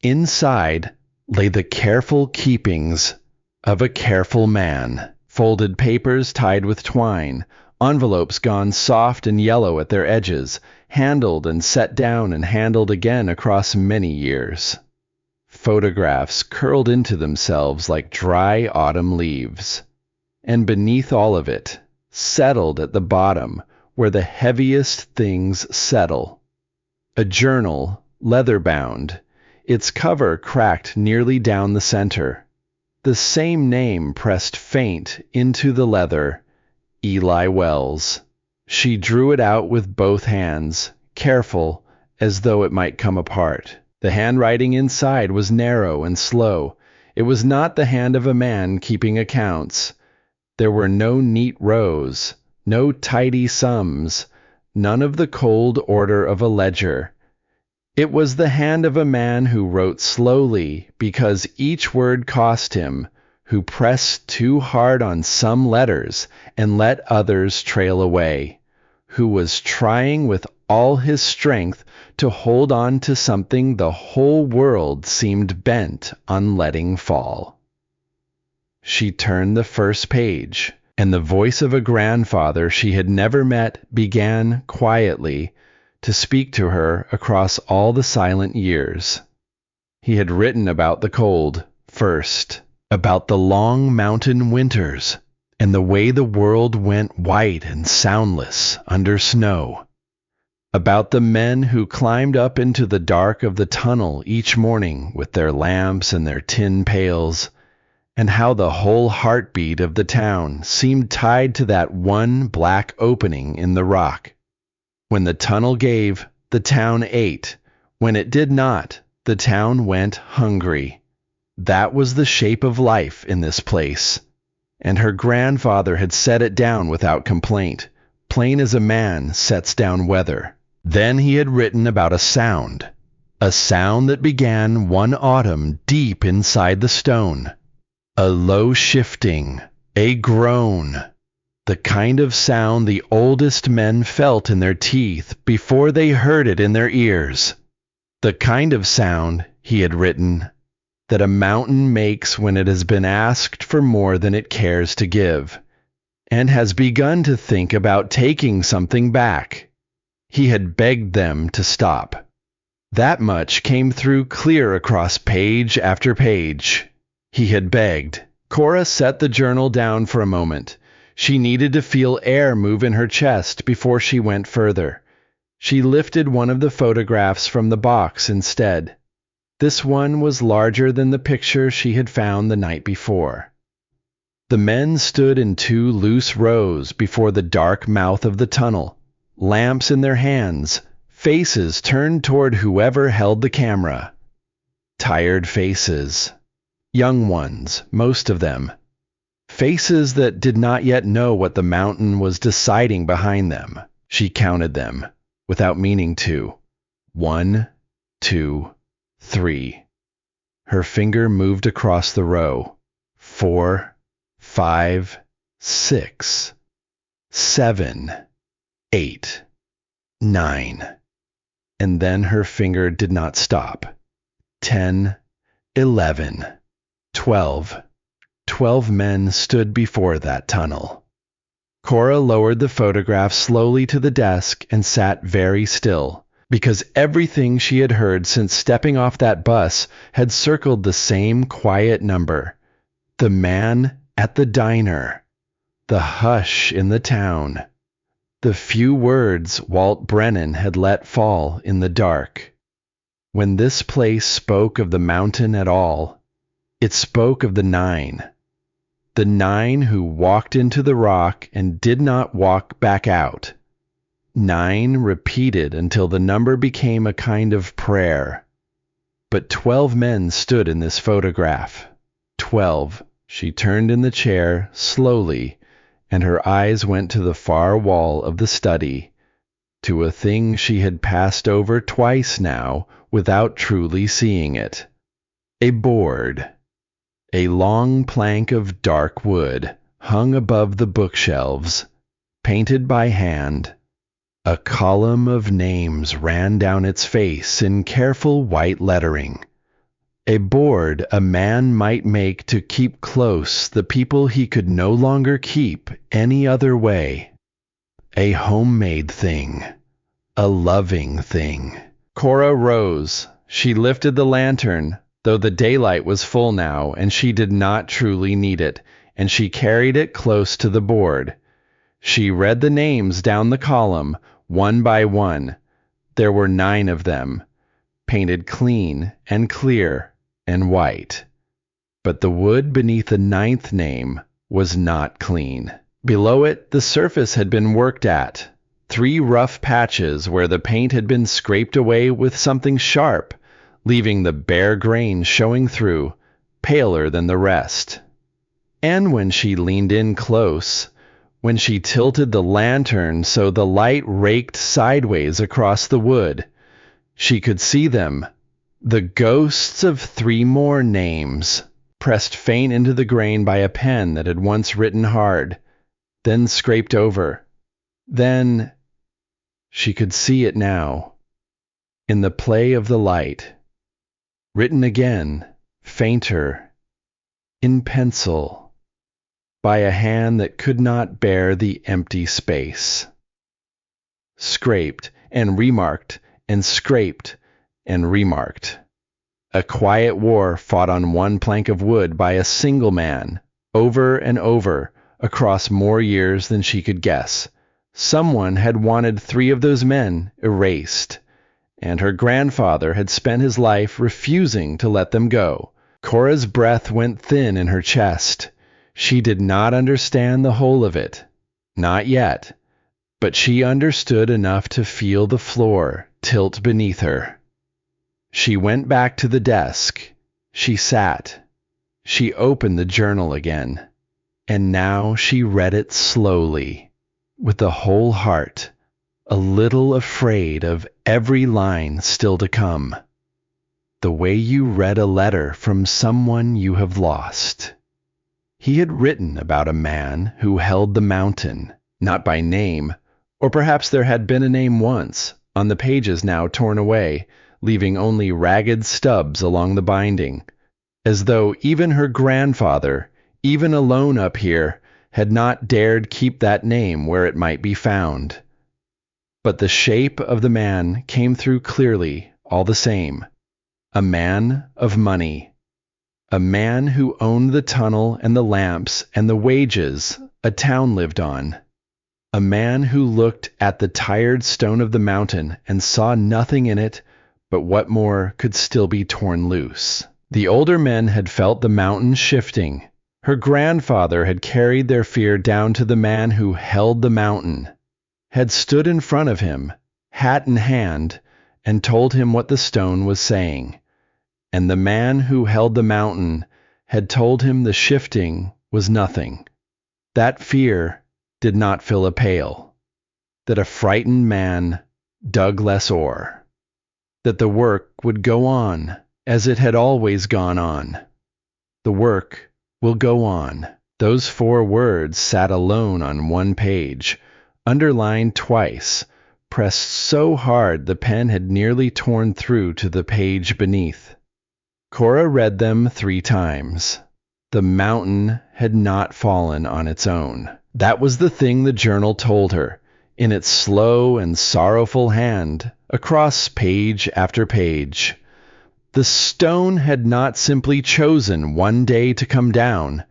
Inside lay the careful keepings of a careful man. Folded papers tied with twine, envelopes gone soft and yellow at their edges, handled and set down and handled again across many years. Photographs curled into themselves like dry autumn leaves. And beneath all of it, settled at the bottom, where the heaviest things settle. A journal, leather-bound, its cover cracked nearly down the center. The same name pressed faint into the leather, Eli Wells. She drew it out with both hands, careful, as though it might come apart. The handwriting inside was narrow and slow. It was not the hand of a man keeping accounts. There were no neat rows, no tidy sums, none of the cold order of a ledger. It was the hand of a man who wrote slowly because each word cost him, who pressed too hard on some letters and let others trail away, who was trying with all his strength to hold on to something the whole world seemed bent on letting fall. She turned the first page, and the voice of a grandfather she had never met began quietly to speak to her across all the silent years. He had written about the cold, first, about the long mountain winters, and the way the world went white and soundless under snow, about the men who climbed up into the dark of the tunnel each morning with their lamps and their tin pails, and how the whole heartbeat of the town seemed tied to that one black opening in the rock. When the tunnel gave, the town ate. When it did not, the town went hungry. That was the shape of life in this place. And her grandfather had set it down without complaint, plain as a man sets down weather. Then he had written about a sound that began one autumn deep inside the stone. A low shifting, a groan. The kind of sound the oldest men felt in their teeth before they heard it in their ears. The kind of sound, he had written, that a mountain makes when it has been asked for more than it cares to give, and has begun to think about taking something back. He had begged them to stop. That much came through clear across page after page. He had begged. Cora set the journal down for a moment. She needed to feel air move in her chest before she went further. She lifted one of the photographs from the box instead. This one was larger than the picture she had found the night before. The men stood in two loose rows before the dark mouth of the tunnel, lamps in their hands, faces turned toward whoever held the camera. Tired faces. Young ones, most of them. Faces that did not yet know what the mountain was deciding behind them. She counted them, without meaning to. 1, 2, 3. Her finger moved across the row. 4, 5, 6, 7, 8, 9. And then her finger did not stop. 10, 11, 12. 12 men stood before that tunnel. Cora lowered the photograph slowly to the desk and sat very still, because everything she had heard since stepping off that bus had circled the same quiet number. The man at the diner. The hush in the town. The few words Walt Brennan had let fall in the dark. When this place spoke of the mountain at all, it spoke of the 9. The 9 who walked into the rock and did not walk back out. 9 repeated until the number became a kind of prayer. But 12 men stood in this photograph. 12. She turned in the chair slowly, and her eyes went to the far wall of the study, to a thing she had passed over twice now without truly seeing it. A board. A long plank of dark wood hung above the bookshelves, painted by hand. A column of names ran down its face in careful white lettering. A board a man might make to keep close the people he could no longer keep any other way. A homemade thing. A loving thing. Cora rose. She lifted the lantern, though the daylight was full now, and she did not truly need it, and she carried it close to the board. She read the names down the column, one by one. There were 9 of them, painted clean and clear and white. But the wood beneath the 9th name was not clean. Below it, the surface had been worked at. 3 rough patches where the paint had been scraped away with something sharp, leaving the bare grain showing through, paler than the rest. And when she leaned in close, when she tilted the lantern so the light raked sideways across the wood, she could see them, the ghosts of 3 more names, pressed faint into the grain by a pen that had once written hard, then scraped over. Then she could see it now, in the play of the light. Written again, fainter, in pencil, by a hand that could not bear the empty space. Scraped and remarked and scraped and remarked. A quiet war fought on one plank of wood by a single man, over and over, across more years than she could guess. Someone had wanted 3 of those men erased, and her grandfather had spent his life refusing to let them go. Cora's breath went thin in her chest. She did not understand the whole of it. Not yet. But she understood enough to feel the floor tilt beneath her. She went back to the desk. She sat. She opened the journal again. And now she read it slowly, with the whole heart, a little afraid of every line still to come. The way you read a letter from someone you have lost. He had written about a man who held the mountain, not by name, or perhaps there had been a name once, on the pages now torn away, leaving only ragged stubs along the binding, as though even her grandfather, even alone up here, had not dared keep that name where it might be found. But the shape of the man came through clearly, all the same. A man of money. A man who owned the tunnel and the lamps and the wages a town lived on. A man who looked at the tired stone of the mountain and saw nothing in it but what more could still be torn loose. The older men had felt the mountain shifting. Her grandfather had carried their fear down to the man who held the mountain, had stood in front of him, hat in hand, and told him what the stone was saying. And the man who held the mountain had told him the shifting was nothing. That fear did not fill a pail. That a frightened man dug less ore. That the work would go on, as it had always gone on. The work will go on. Those 4 words sat alone on one page, underlined twice, pressed so hard the pen had nearly torn through to the page beneath. Cora read them 3 times. The mountain had not fallen on its own. That was the thing the journal told her, in its slow and sorrowful hand, across page after page. The stone had not simply chosen one day to come down.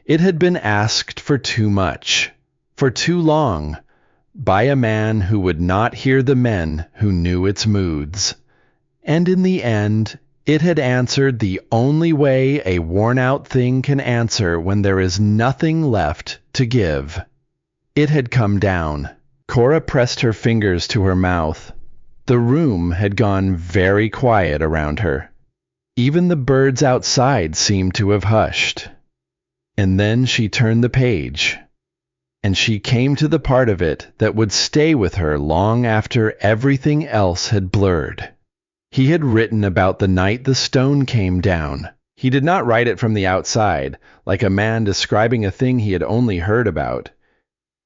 It had been asked for too much, for too long, by a man who would not hear the men who knew its moods. And in the end, it had answered the only way a worn-out thing can answer when there is nothing left to give. It had come down. Cora pressed her fingers to her mouth. The room had gone very quiet around her. Even the birds outside seemed to have hushed. And then she turned the page, and she came to the part of it that would stay with her long after everything else had blurred. He had written about the night the stone came down. He did not write it from the outside, like a man describing a thing he had only heard about.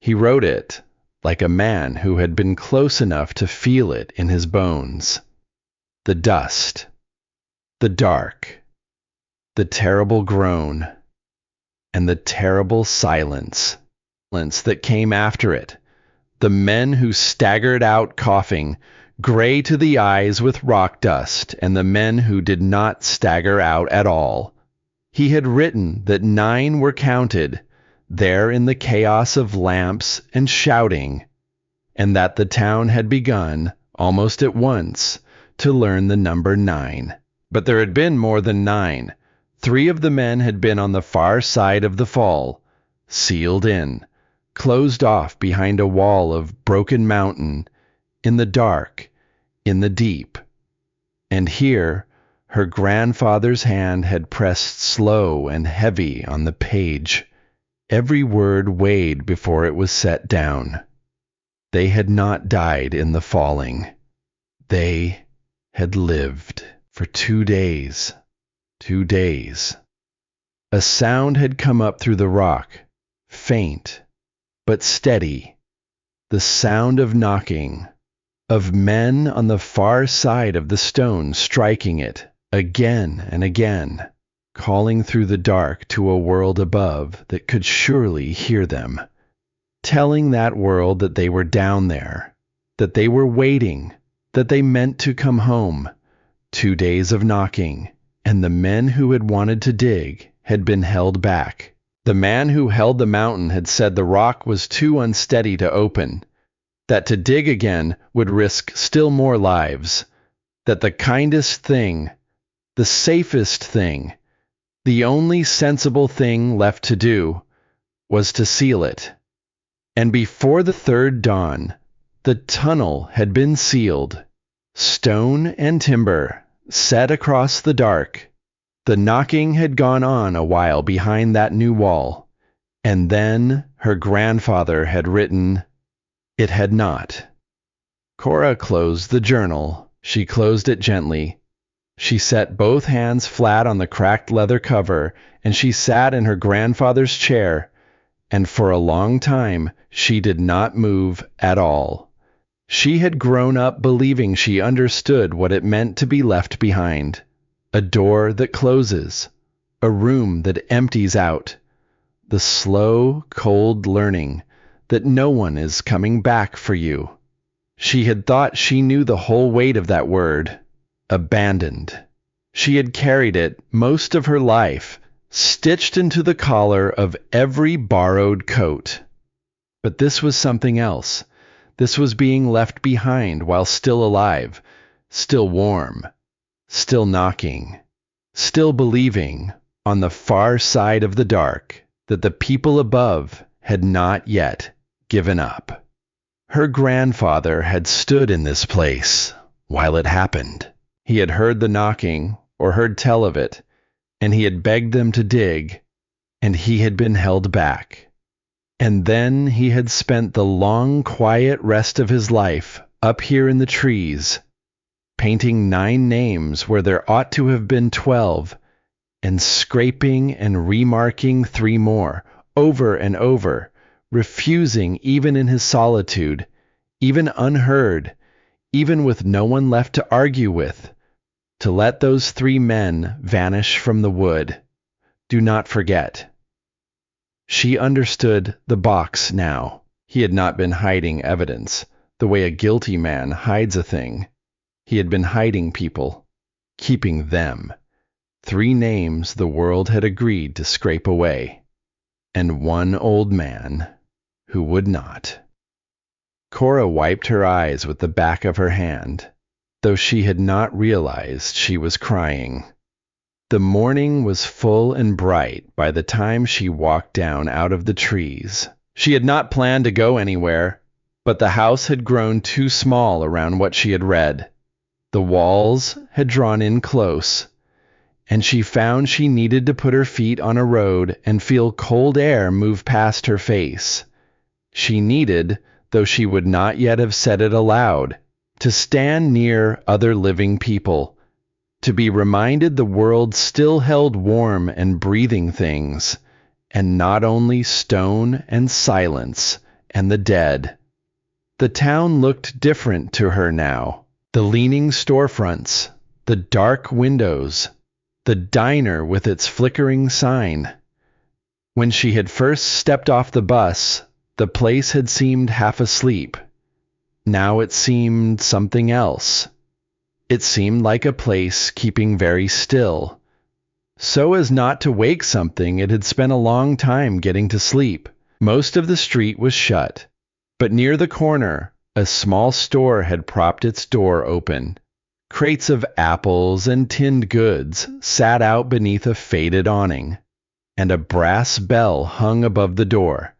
He wrote it like a man who had been close enough to feel it in his bones. The dust, the dark, the terrible groan, and the terrible silence that came after it. The men who staggered out coughing, gray to the eyes with rock dust, and the men who did not stagger out at all. He had written that 9 were counted, there in the chaos of lamps and shouting, and that the town had begun, almost at once, to learn the number 9. But there had been more than 9. 3 of the men had been on the far side of the fall, sealed in, closed off behind a wall of broken mountain, in the dark, in the deep. And here, her grandfather's hand had pressed slow and heavy on the page. Every word weighed before it was set down. They had not died in the falling. They had lived for 2 days. 2 days. A sound had come up through the rock, faint, but steady. The sound of knocking, of men on the far side of the stone striking it, again and again, calling through the dark to a world above that could surely hear them, telling that world that they were down there, that they were waiting, that they meant to come home. 2 days of knocking, and the men who had wanted to dig had been held back. The man who held the mountain had said the rock was too unsteady to open, that to dig again would risk still more lives, that the kindest thing, the safest thing, the only sensible thing left to do, was to seal it. And before the 3rd dawn, the tunnel had been sealed, stone and timber set across the dark. The knocking had gone on a while behind that new wall, and then her grandfather had written, it had not. Cora closed the journal. She closed it gently. She set both hands flat on the cracked leather cover, and she sat in her grandfather's chair, and for a long time she did not move at all. She had grown up believing she understood what it meant to be left behind. A door that closes, a room that empties out, the slow, cold learning that no one is coming back for you. She had thought she knew the whole weight of that word, abandoned. She had carried it most of her life, stitched into the collar of every borrowed coat. But this was something else. This was being left behind while still alive, still warm, still knocking, still believing, on the far side of the dark, that the people above had not yet given up. Her grandfather had stood in this place while it happened. He had heard the knocking, or heard tell of it, and he had begged them to dig, and he had been held back. And then he had spent the long, quiet rest of his life up here in the trees, painting 9 names where there ought to have been 12, and scraping and remarking 3 more, over and over, refusing even in his solitude, even unheard, even with no one left to argue with, to let those 3 men vanish from the wood. Do not forget. She understood the box now. He had not been hiding evidence, the way a guilty man hides a thing. He had been hiding people, keeping them. 3 names the world had agreed to scrape away, and 1 old man who would not. Cora wiped her eyes with the back of her hand, though she had not realized she was crying. The morning was full and bright by the time she walked down out of the trees. She had not planned to go anywhere, but the house had grown too small around what she had read. The walls had drawn in close, and she found she needed to put her feet on a road and feel cold air move past her face. She needed, though she would not yet have said it aloud, to stand near other living people, to be reminded the world still held warm and breathing things, and not only stone and silence and the dead. The town looked different to her now. The leaning storefronts, the dark windows, the diner with its flickering sign. When she had first stepped off the bus, the place had seemed half asleep. Now it seemed something else. It seemed like a place keeping very still, so as not to wake something it had spent a long time getting to sleep. Most of the street was shut, but near the corner, a small store had propped its door open. Crates of apples and tinned goods sat out beneath a faded awning, and a brass bell hung above the door,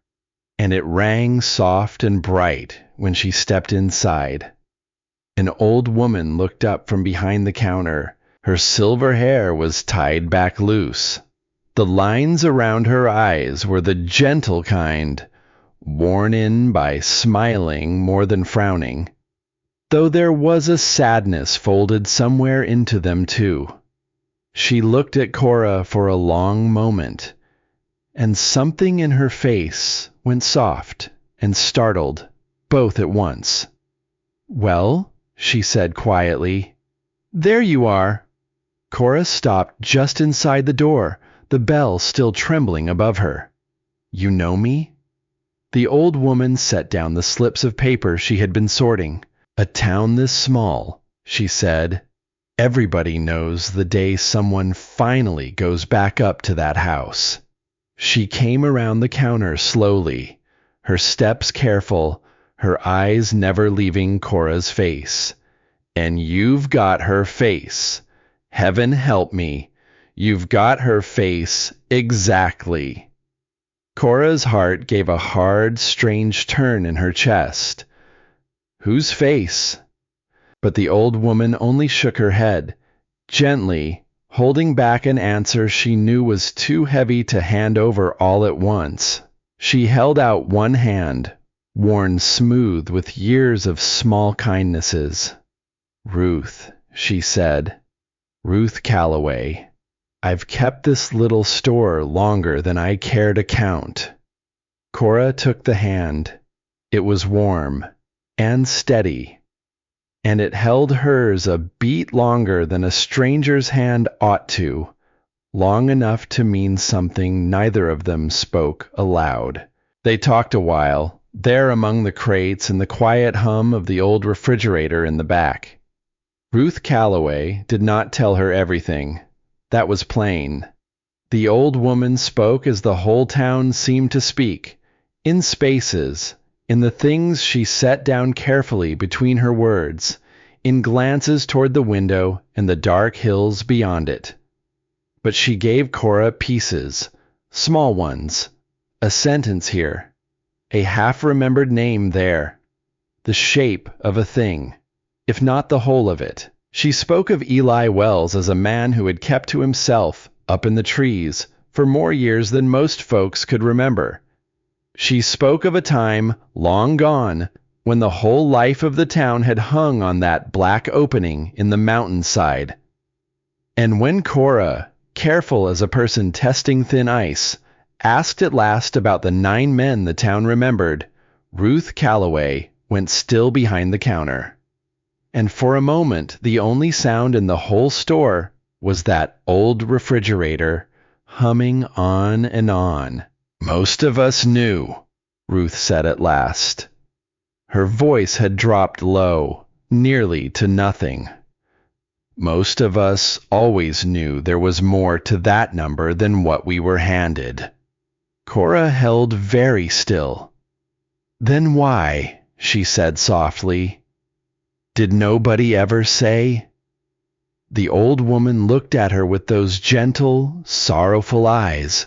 and it rang soft and bright when she stepped inside. An old woman looked up from behind the counter. Her silver hair was tied back loose. The lines around her eyes were the gentle kind, worn in by smiling more than frowning, though there was a sadness folded somewhere into them too. She looked at Cora for a long moment, and something in her face went soft and startled, both at once. "Well?" she said quietly. "There you are." Cora stopped just inside the door, the bell still trembling above her. "You know me?" The old woman set down the slips of paper she had been sorting. "A town this small," she said. "Everybody knows the day someone finally goes back up to that house." She came around the counter slowly, her steps careful, her eyes never leaving Cora's face. "And you've got her face. Heaven help me. You've got her face exactly." Cora's heart gave a hard, strange turn in her chest. Whose face? But the old woman only shook her head, gently, holding back an answer she knew was too heavy to hand over all at once. She held out one hand, worn smooth with years of small kindnesses. "Ruth," she said. "Ruth Calloway. I've kept this little store longer than I care to count." Cora took the hand. It was warm and steady, and it held hers a beat longer than a stranger's hand ought to, long enough to mean something neither of them spoke aloud. They talked a while, there among the crates and the quiet hum of the old refrigerator in the back. Ruth Calloway did not tell her everything. That was plain. The old woman spoke as the whole town seemed to speak, in spaces, in the things she set down carefully between her words, in glances toward the window and the dark hills beyond it. But she gave Cora pieces, small ones, a sentence here, a half-remembered name there, the shape of a thing, if not the whole of it. She spoke of Eli Wells as a man who had kept to himself, up in the trees, for more years than most folks could remember. She spoke of a time long gone when the whole life of the town had hung on that black opening in the mountainside. And when Cora, careful as a person testing thin ice, asked at last about the 9 men the town remembered, Ruth Calloway went still behind the counter. And for a moment, the only sound in the whole store was that old refrigerator humming on and on. Most of us knew, Ruth said at last. Her voice had dropped low, nearly to nothing. Most of us always knew there was more to that number than what we were handed. Cora held very still. Then why, she said softly, did nobody ever say? The old woman looked at her with those gentle, sorrowful eyes,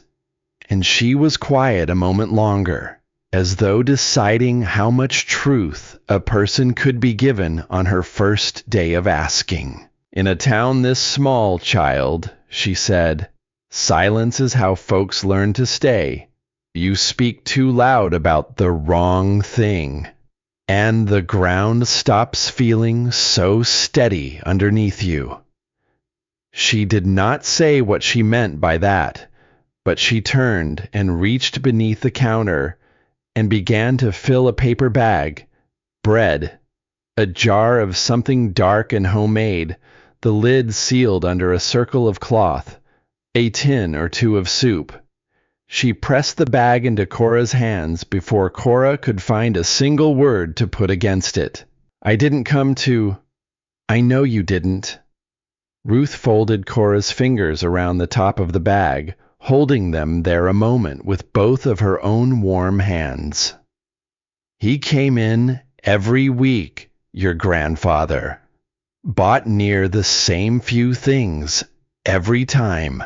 and she was quiet a moment longer, as though deciding how much truth a person could be given on her first day of asking. In a town this small, child, she said, silence is how folks learn to stay. You speak too loud about the wrong thing, and the ground stops feeling so steady underneath you. She did not say what she meant by that, but she turned and reached beneath the counter and began to fill a paper bag, bread, a jar of something dark and homemade, the lid sealed under a circle of cloth, a tin or two of soup. She pressed the bag into Cora's hands before Cora could find a single word to put against it. I didn't come to... I know you didn't. Ruth folded Cora's fingers around the top of the bag, holding them there a moment with both of her own warm hands. He came in every week, your grandfather. Bought near the same few things every time.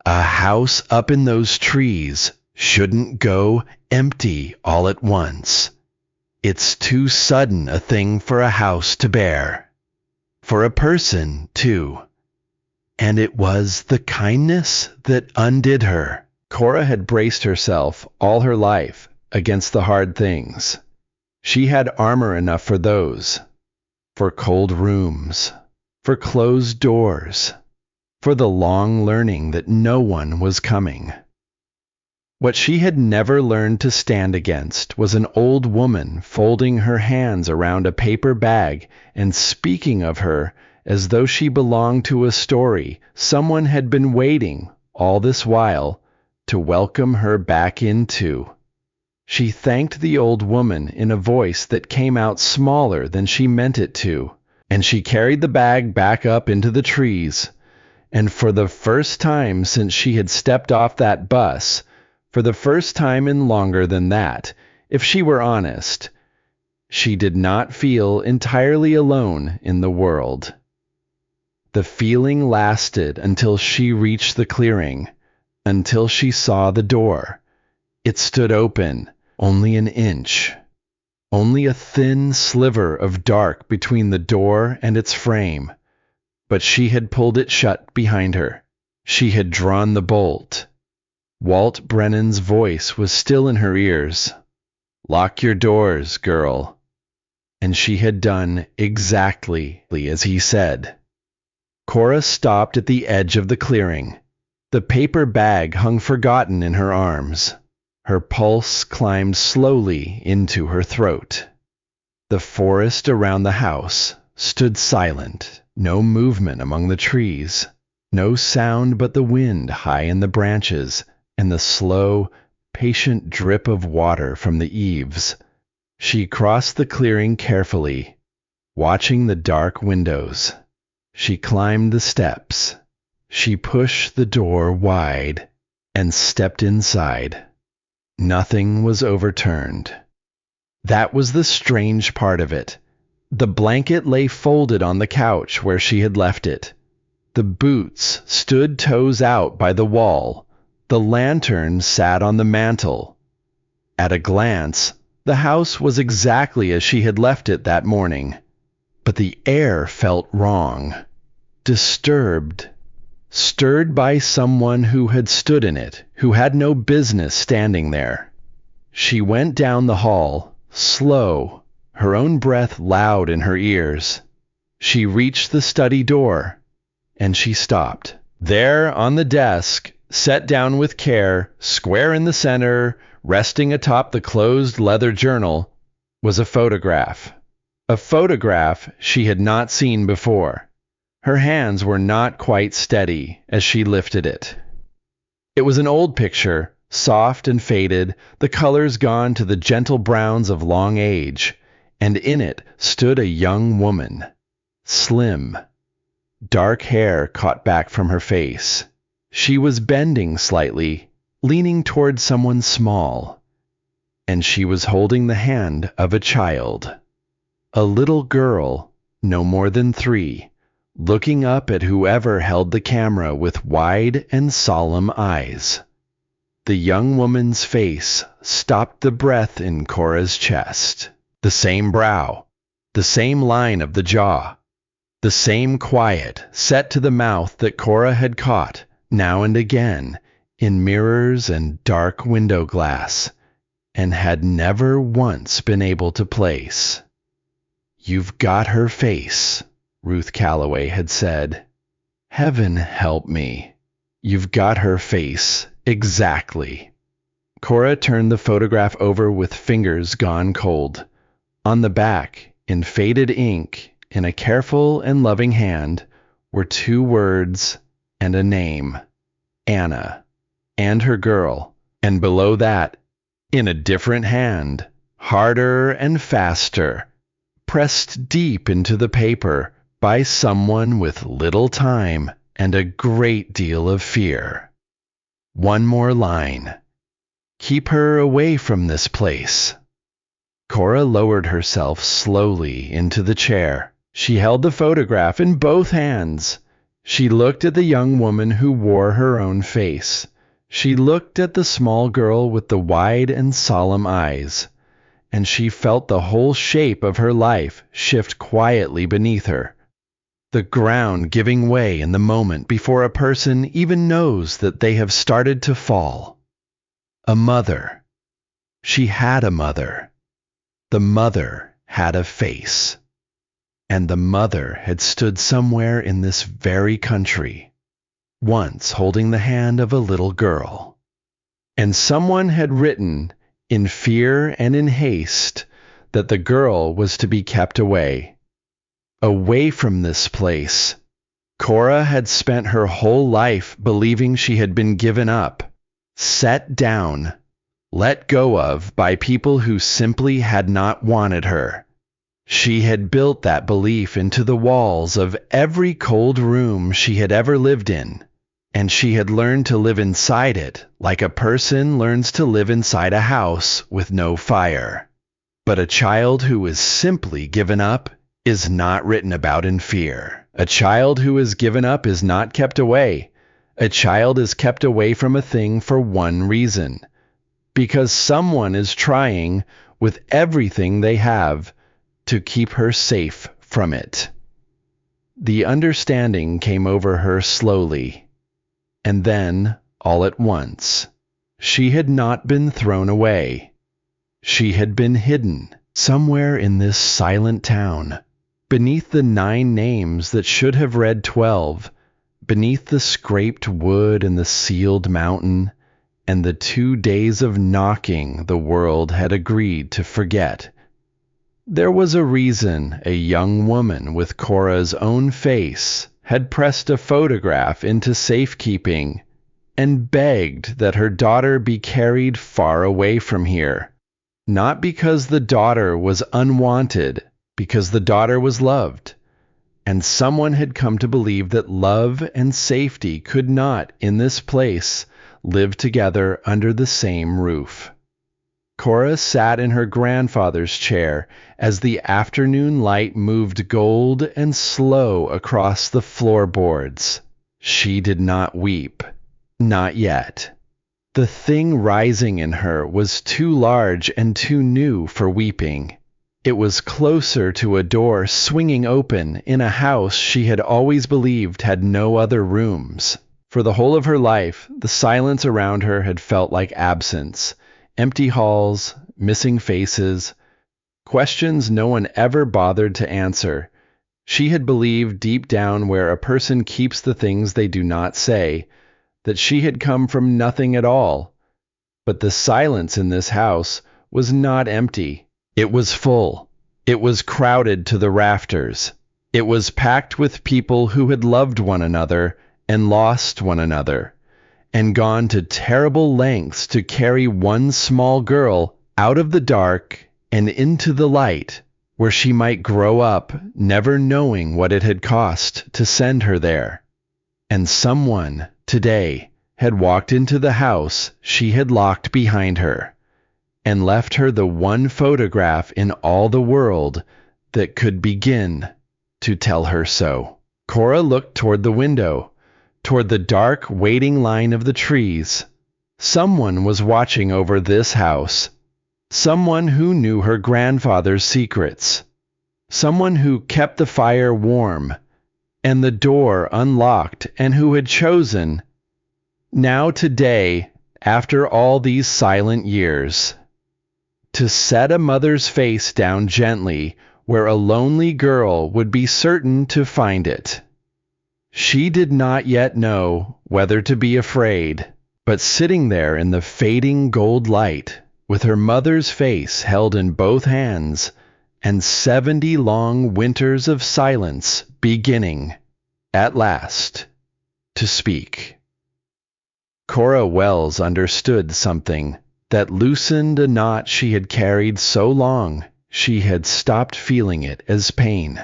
A house up in those trees shouldn't go empty all at once. It's too sudden a thing for a house to bear. For a person, too. And it was the kindness that undid her. Cora had braced herself all her life against the hard things. She had armor enough for those. For cold rooms. For closed doors. For the long learning that no one was coming. What she had never learned to stand against was an old woman folding her hands around a paper bag and speaking of her as though she belonged to a story someone had been waiting all this while to welcome her back into. She thanked the old woman in a voice that came out smaller than she meant it to, and she carried the bag back up into the trees. And for the first time since she had stepped off that bus, for the first time in longer than that, if she were honest, she did not feel entirely alone in the world. The feeling lasted until she reached the clearing, until she saw the door. It stood open, only an inch. Only a thin sliver of dark between the door and its frame. But she had pulled it shut behind her. She had drawn the bolt. Walt Brennan's voice was still in her ears. Lock your doors, girl. And she had done exactly as he said. Cora stopped at the edge of the clearing. The paper bag hung forgotten in her arms. Her pulse climbed slowly into her throat. The forest around the house stood silent, no movement among the trees, no sound but the wind high in the branches and the slow, patient drip of water from the eaves. She crossed the clearing carefully, watching the dark windows. She climbed the steps. She pushed the door wide and stepped inside. Nothing was overturned. That was the strange part of it. The blanket lay folded on the couch where she had left it. The boots stood toes out by the wall. The lantern sat on the mantel. At a glance, the house was exactly as she had left it that morning. But the air felt wrong. Disturbed. Stirred by someone who had stood in it, who had no business standing there. She went down the hall, slow, her own breath loud in her ears. She reached the study door, and she stopped. There on the desk, set down with care, square in the center, resting atop the closed leather journal, was a photograph. A photograph she had not seen before. Her hands were not quite steady as she lifted it. It was an old picture, soft and faded, the colors gone to the gentle browns of long age, and in it stood a young woman, slim. Dark hair caught back from her face. She was bending slightly, leaning toward someone small, and she was holding the hand of a child. A little girl, no more than 3, looking up at whoever held the camera with wide and solemn eyes. The young woman's face stopped the breath in Cora's chest. The same brow, the same line of the jaw, the same quiet, set to the mouth that Cora had caught, now and again, in mirrors and dark window glass, and had never once been able to place. "You've got her face," Ruth Calloway had said. "Heaven help me. You've got her face, exactly." Cora turned the photograph over with fingers gone cold. On the back, in faded ink, in a careful and loving hand, were 2 words and a name, Anna, and her girl, and below that, in a different hand, harder and faster, pressed deep into the paper by someone with little time and a great deal of fear. One more line. "Keep her away from this place." Cora lowered herself slowly into the chair. She held the photograph in both hands. She looked at the young woman who wore her own face. She looked at the small girl with the wide and solemn eyes, and she felt the whole shape of her life shift quietly beneath her, the ground giving way in the moment before a person even knows that they have started to fall. A mother. She had a mother. The mother had a face. And the mother had stood somewhere in this very country, once holding the hand of a little girl. And someone had written, in fear and in haste, that the girl was to be kept away. Away from this place. Cora had spent her whole life believing she had been given up, set down, let go of by people who simply had not wanted her. She had built that belief into the walls of every cold room she had ever lived in, and she had learned to live inside it like a person learns to live inside a house with no fire. But a child who is simply given up is not written about in fear. A child who is given up is not kept away. A child is kept away from a thing for one reason, because someone is trying, with everything they have, to keep her safe from it. The understanding came over her slowly, and then, all at once, she had not been thrown away. She had been hidden somewhere in this silent town, beneath the 9 names that should have read 12, beneath the scraped wood and the sealed mountain, and the 2 days of knocking the world had agreed to forget. There was a reason a young woman with Cora's own face had pressed a photograph into safekeeping and begged that her daughter be carried far away from here. Not because the daughter was unwanted, because the daughter was loved, and someone had come to believe that love and safety could not, in this place, live together under the same roof. Cora sat in her grandfather's chair as the afternoon light moved gold and slow across the floorboards. She did not weep. Not yet. The thing rising in her was too large and too new for weeping. It was closer to a door swinging open in a house she had always believed had no other rooms. For the whole of her life, the silence around her had felt like absence, empty halls, missing faces. questions no one ever bothered to answer. She had believed deep down where a person keeps the things they do not say, that she had come from nothing at all. But the silence in this house was not empty. It was full. It was crowded to the rafters. It was packed with people who had loved one another and lost one another, and gone to terrible lengths to carry one small girl out of the dark and into the light, where she might grow up never knowing what it had cost to send her there. And someone, today, had walked into the house she had locked behind her, and left her the one photograph in all the world that could begin to tell her so. Cora looked toward the window, toward the dark waiting line of the trees. Someone was watching over this house. Someone who knew her grandfather's secrets. Someone who kept the fire warm and the door unlocked, and who had chosen, now today, after all these silent years, to set a mother's face down gently where a lonely girl would be certain to find it. She did not yet know whether to be afraid, but sitting there in the fading gold light, with her mother's face held in both hands, and 70 long winters of silence beginning, at last, to speak. Cora Wells understood something that loosened a knot she had carried so long she had stopped feeling it as pain.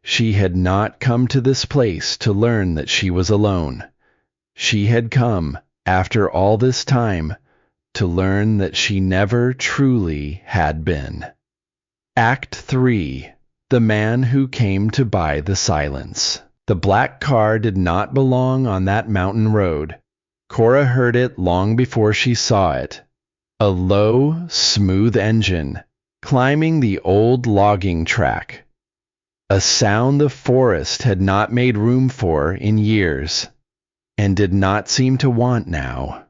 She had not come to this place to learn that she was alone. She had come, after all this time, to learn that she never truly had been. Act 3. The Man Who Came to Buy the Silence. The black car did not belong on that mountain road. Cora heard it long before she saw it. A low, smooth engine, climbing the old logging track. A sound the forest had not made room for in years, and did not seem to want now.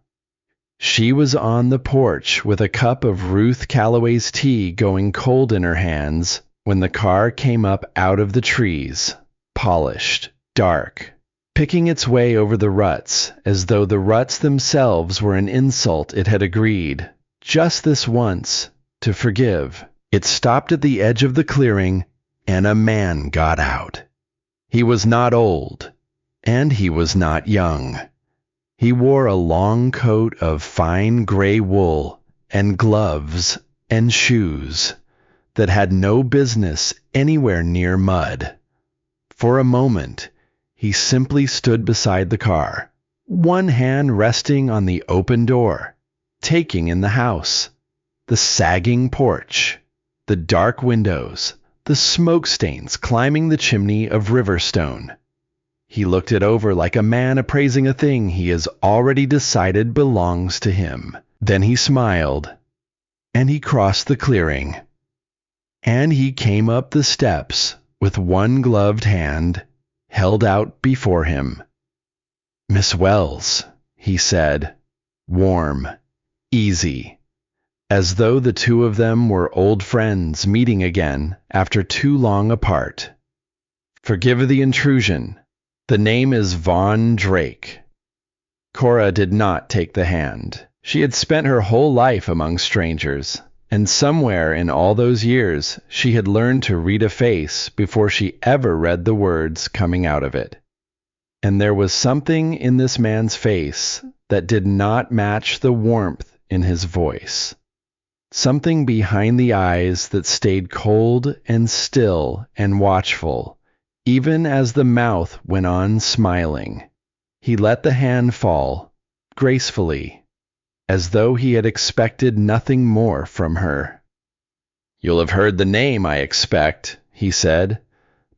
She was on the porch with a cup of Ruth Calloway's tea going cold in her hands when the car came up out of the trees, polished, dark, picking its way over the ruts as though the ruts themselves were an insult it had agreed, just this once, to forgive. It stopped at the edge of the clearing, and a man got out. He was not old, and he was not young. He wore a long coat of fine gray wool and gloves and shoes that had no business anywhere near mud. For a moment, he simply stood beside the car, one hand resting on the open door, taking in the house, the sagging porch, the dark windows, the smoke stains climbing the chimney of Riverstone. He looked it over like a man appraising a thing he has already decided belongs to him. Then he smiled, and he crossed the clearing, and he came up the steps with one gloved hand held out before him. "Miss Wells," he said, warm, easy, as though the two of them were old friends meeting again after too long apart. "Forgive the intrusion. The name is Von Drake." Cora did not take the hand. She had spent her whole life among strangers, and somewhere in all those years she had learned to read a face before she ever read the words coming out of it. And there was something in this man's face that did not match the warmth in his voice. Something behind the eyes that stayed cold and still and watchful, even as the mouth went on smiling. He let the hand fall, gracefully, as though he had expected nothing more from her. "You'll have heard the name, I expect," he said.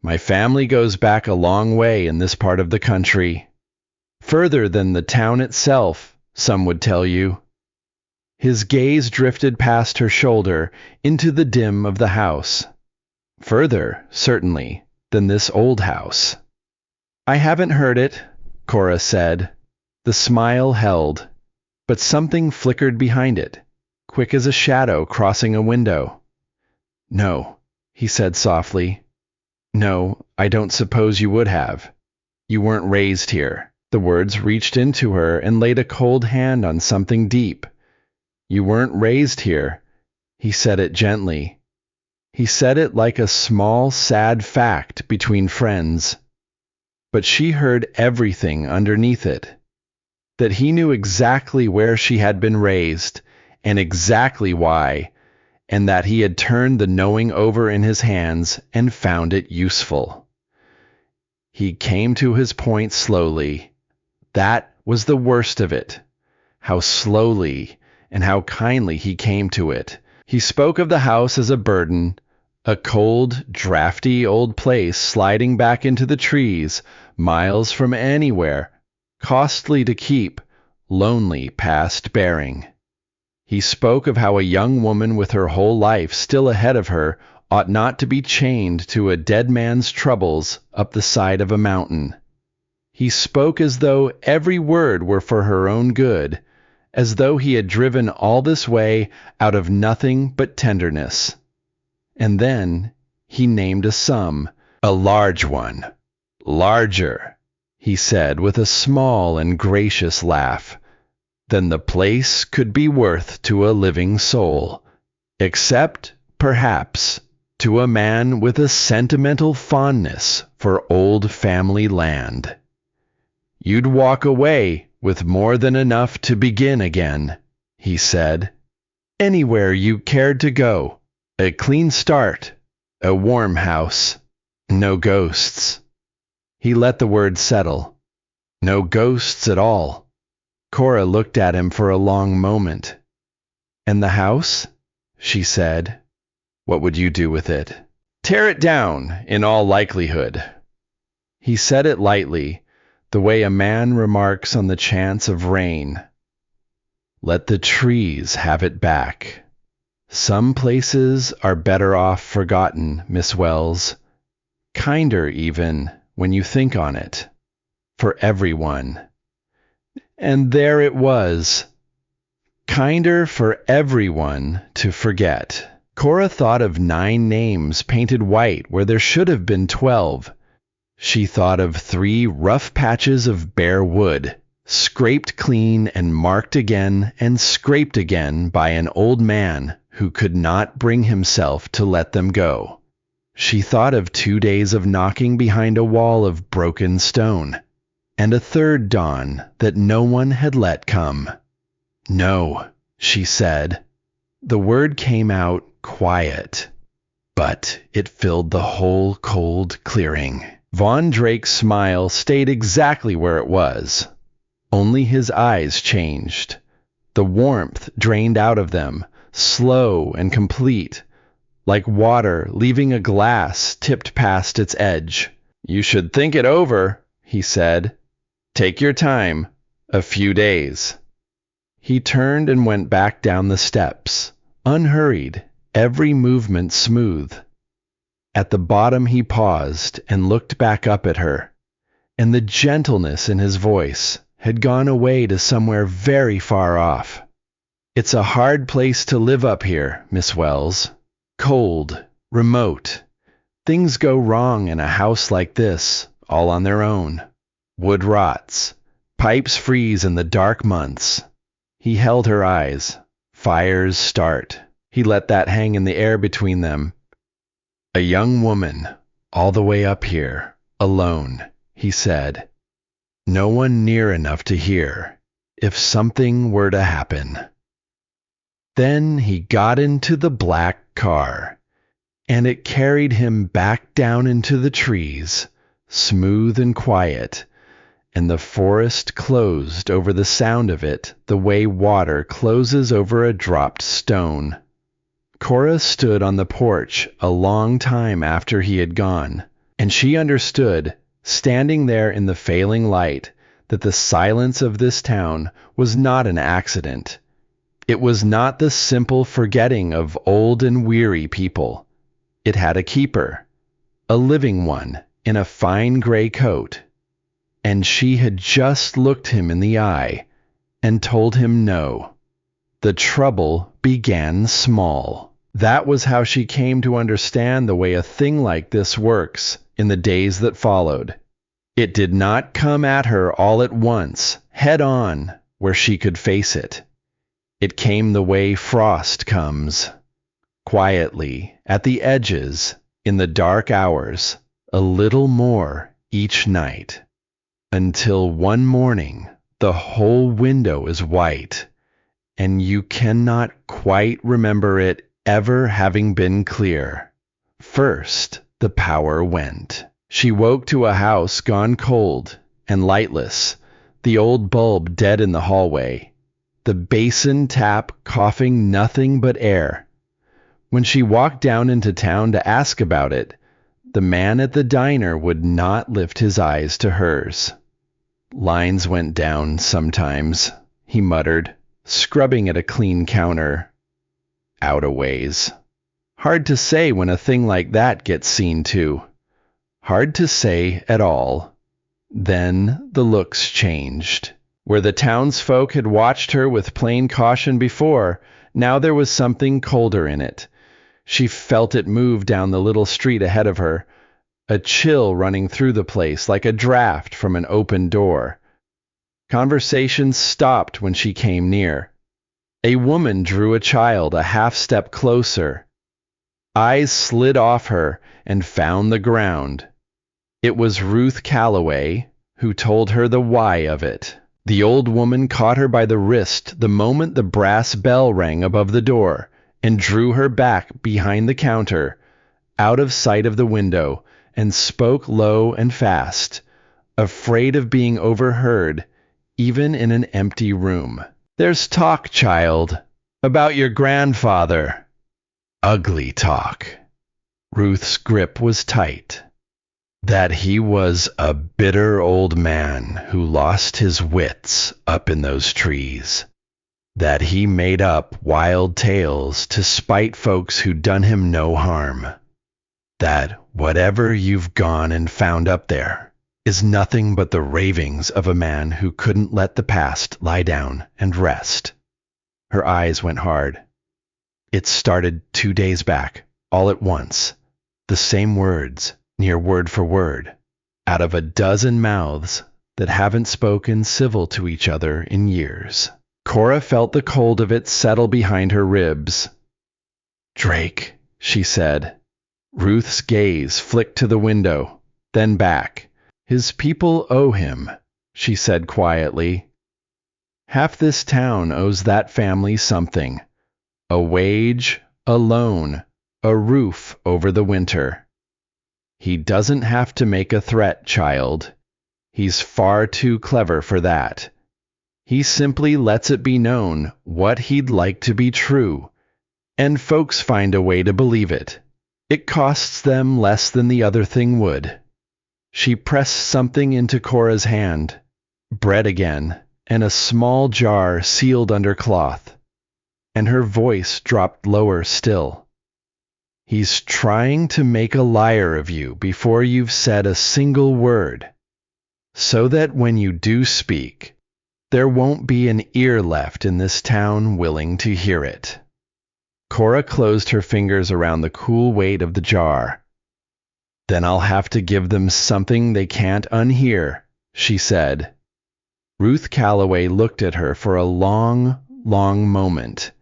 "My family goes back a long way in this part of the country. Further than the town itself, some would tell you." His gaze drifted past her shoulder into the dim of the house. "Further, certainly, than this old house." "I haven't heard it," Cora said. The smile held, but something flickered behind it, quick as a shadow crossing a window. No, he said softly. No, I don't suppose you would have. You weren't raised here. The words reached into her and laid a cold hand on something deep. You weren't raised here. He said it gently. He said it like a small, sad fact between friends. But she heard everything underneath it. That he knew exactly where she had been raised, and exactly why, and that he had turned the knowing over in his hands and found it useful. He came to his point slowly. That was the worst of it. How slowly and how kindly he came to it. He spoke of the house as a burden, a cold, drafty old place sliding back into the trees, miles from anywhere, costly to keep, lonely past bearing. He spoke of how a young woman with her whole life still ahead of her ought not to be chained to a dead man's troubles up the side of a mountain. He spoke as though every word were for her own good, as though he had driven all this way out of nothing but tenderness. And then he named a sum, a large one. Larger, he said with a small and gracious laugh, than the place could be worth to a living soul, except, perhaps, to a man with a sentimental fondness for old family land. You'd walk away with more than enough to begin again, he said. Anywhere you cared to go. A clean start. A warm house. No ghosts. He let the words settle. No ghosts at all. Cora looked at him for a long moment. And the house? She said. What would you do with it? Tear it down, in all likelihood. He said it lightly, the way a man remarks on the chance of rain. Let the trees have it back. Some places are better off forgotten, Miss Wells. Kinder, even, when you think on it. For everyone. And there it was. Kinder for everyone to forget. Cora thought of 9 names painted white where there should have been 12. She thought of 3 rough patches of bare wood, scraped clean and marked again and scraped again by an old man who could not bring himself to let them go. She thought of 2 days of knocking behind a wall of broken stone, and a 3rd dawn that no one had let come. No, she said. The word came out quiet, but it filled the whole cold clearing. Von Drake's smile stayed exactly where it was. Only his eyes changed. The warmth drained out of them, slow and complete, like water leaving a glass tipped past its edge. You should think it over, he said. Take your time. A few days. He turned and went back down the steps, unhurried, every movement smooth. At the bottom he paused and looked back up at her, and the gentleness in his voice had gone away to somewhere very far off. It's a hard place to live up here, Miss Wells. Cold, remote. Things go wrong in a house like this, all on their own. Wood rots. Pipes freeze in the dark months. He held her eyes. Fires start. He let that hang in the air between them. A young woman, all the way up here, alone, he said. No one near enough to hear, if something were to happen. Then he got into the black car, and it carried him back down into the trees, smooth and quiet, and the forest closed over the sound of it the way water closes over a dropped stone. Cora stood on the porch a long time after he had gone, and she understood, standing there in the failing light, that the silence of this town was not an accident. It was not the simple forgetting of old and weary people. It had a keeper, a living one in a fine gray coat, and she had just looked him in the eye and told him no. The trouble began small. That was how she came to understand the way a thing like this works in the days that followed. It did not come at her all at once, head on, where she could face it. It came the way frost comes, quietly, at the edges, in the dark hours, a little more each night, until one morning the whole window is white, and you cannot quite remember it ever having been clear. First, the power went. She woke to a house gone cold and lightless, the old bulb dead in the hallway, the basin tap coughing nothing but air. When she walked down into town to ask about it, the man at the diner would not lift his eyes to hers. Lines went down sometimes, he muttered, scrubbing at a clean counter. Out-a-ways. Hard to say when a thing like that gets seen to. Hard to say at all. Then the looks changed. Where the townsfolk had watched her with plain caution before, now there was something colder in it. She felt it move down the little street ahead of her, a chill running through the place like a draft from an open door. Conversation stopped when she came near. A woman drew a child a half-step closer. Eyes slid off her and found the ground. It was Ruth Calloway, who told her the why of it. The old woman caught her by the wrist the moment the brass bell rang above the door and drew her back behind the counter, out of sight of the window, and spoke low and fast, afraid of being overheard, even in an empty room. There's talk, child, about your grandfather. Ugly talk. Ruth's grip was tight. That he was a bitter old man who lost his wits up in those trees. That he made up wild tales to spite folks who'd done him no harm. That whatever you've gone and found up there is nothing but the ravings of a man who couldn't let the past lie down and rest. Her eyes went hard. It started 2 days back, all at once. The same words, near word for word, out of a dozen mouths that haven't spoken civil to each other in years. Cora felt the cold of it settle behind her ribs. Drake, she said. Ruth's gaze flicked to the window, then back. His people owe him, she said quietly. Half this town owes that family something. A wage, a loan, a roof over the winter. He doesn't have to make a threat, child. He's far too clever for that. He simply lets it be known what he'd like to be true, and folks find a way to believe it. It costs them less than the other thing would. She pressed something into Cora's hand, bread again, and a small jar sealed under cloth, and her voice dropped lower still. He's trying to make a liar of you before you've said a single word, so that when you do speak, there won't be an ear left in this town willing to hear it. Cora closed her fingers around the cool weight of the jar. Then I'll have to give them something they can't unhear, she said. Ruth Calloway looked at her for a long, long moment,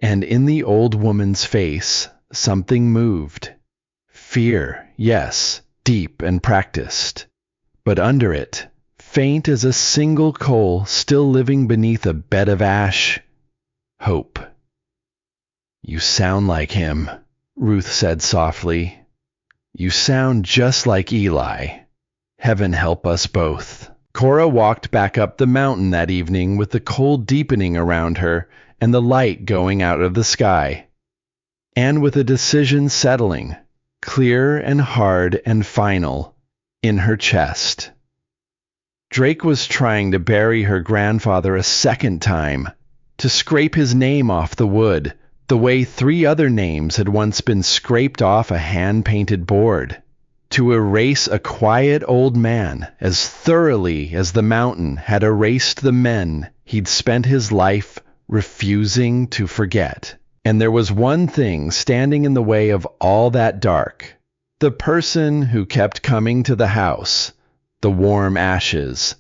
and in the old woman's face something moved. Fear, yes, deep and practiced, but under it, faint as a single coal still living beneath a bed of ash, hope. You sound like him, Ruth said softly. You sound just like Eli. Heaven help us both. Cora walked back up the mountain that evening with the cold deepening around her and the light going out of the sky, and with a decision settling, clear and hard and final, in her chest. Drake was trying to bury her grandfather a second time, to scrape his name off the wood, the way 3 other names had once been scraped off a hand-painted board, to erase a quiet old man as thoroughly as the mountain had erased the men he'd spent his life refusing to forget. And there was one thing standing in the way of all that dark. The person who kept coming to the house, the warm ashes,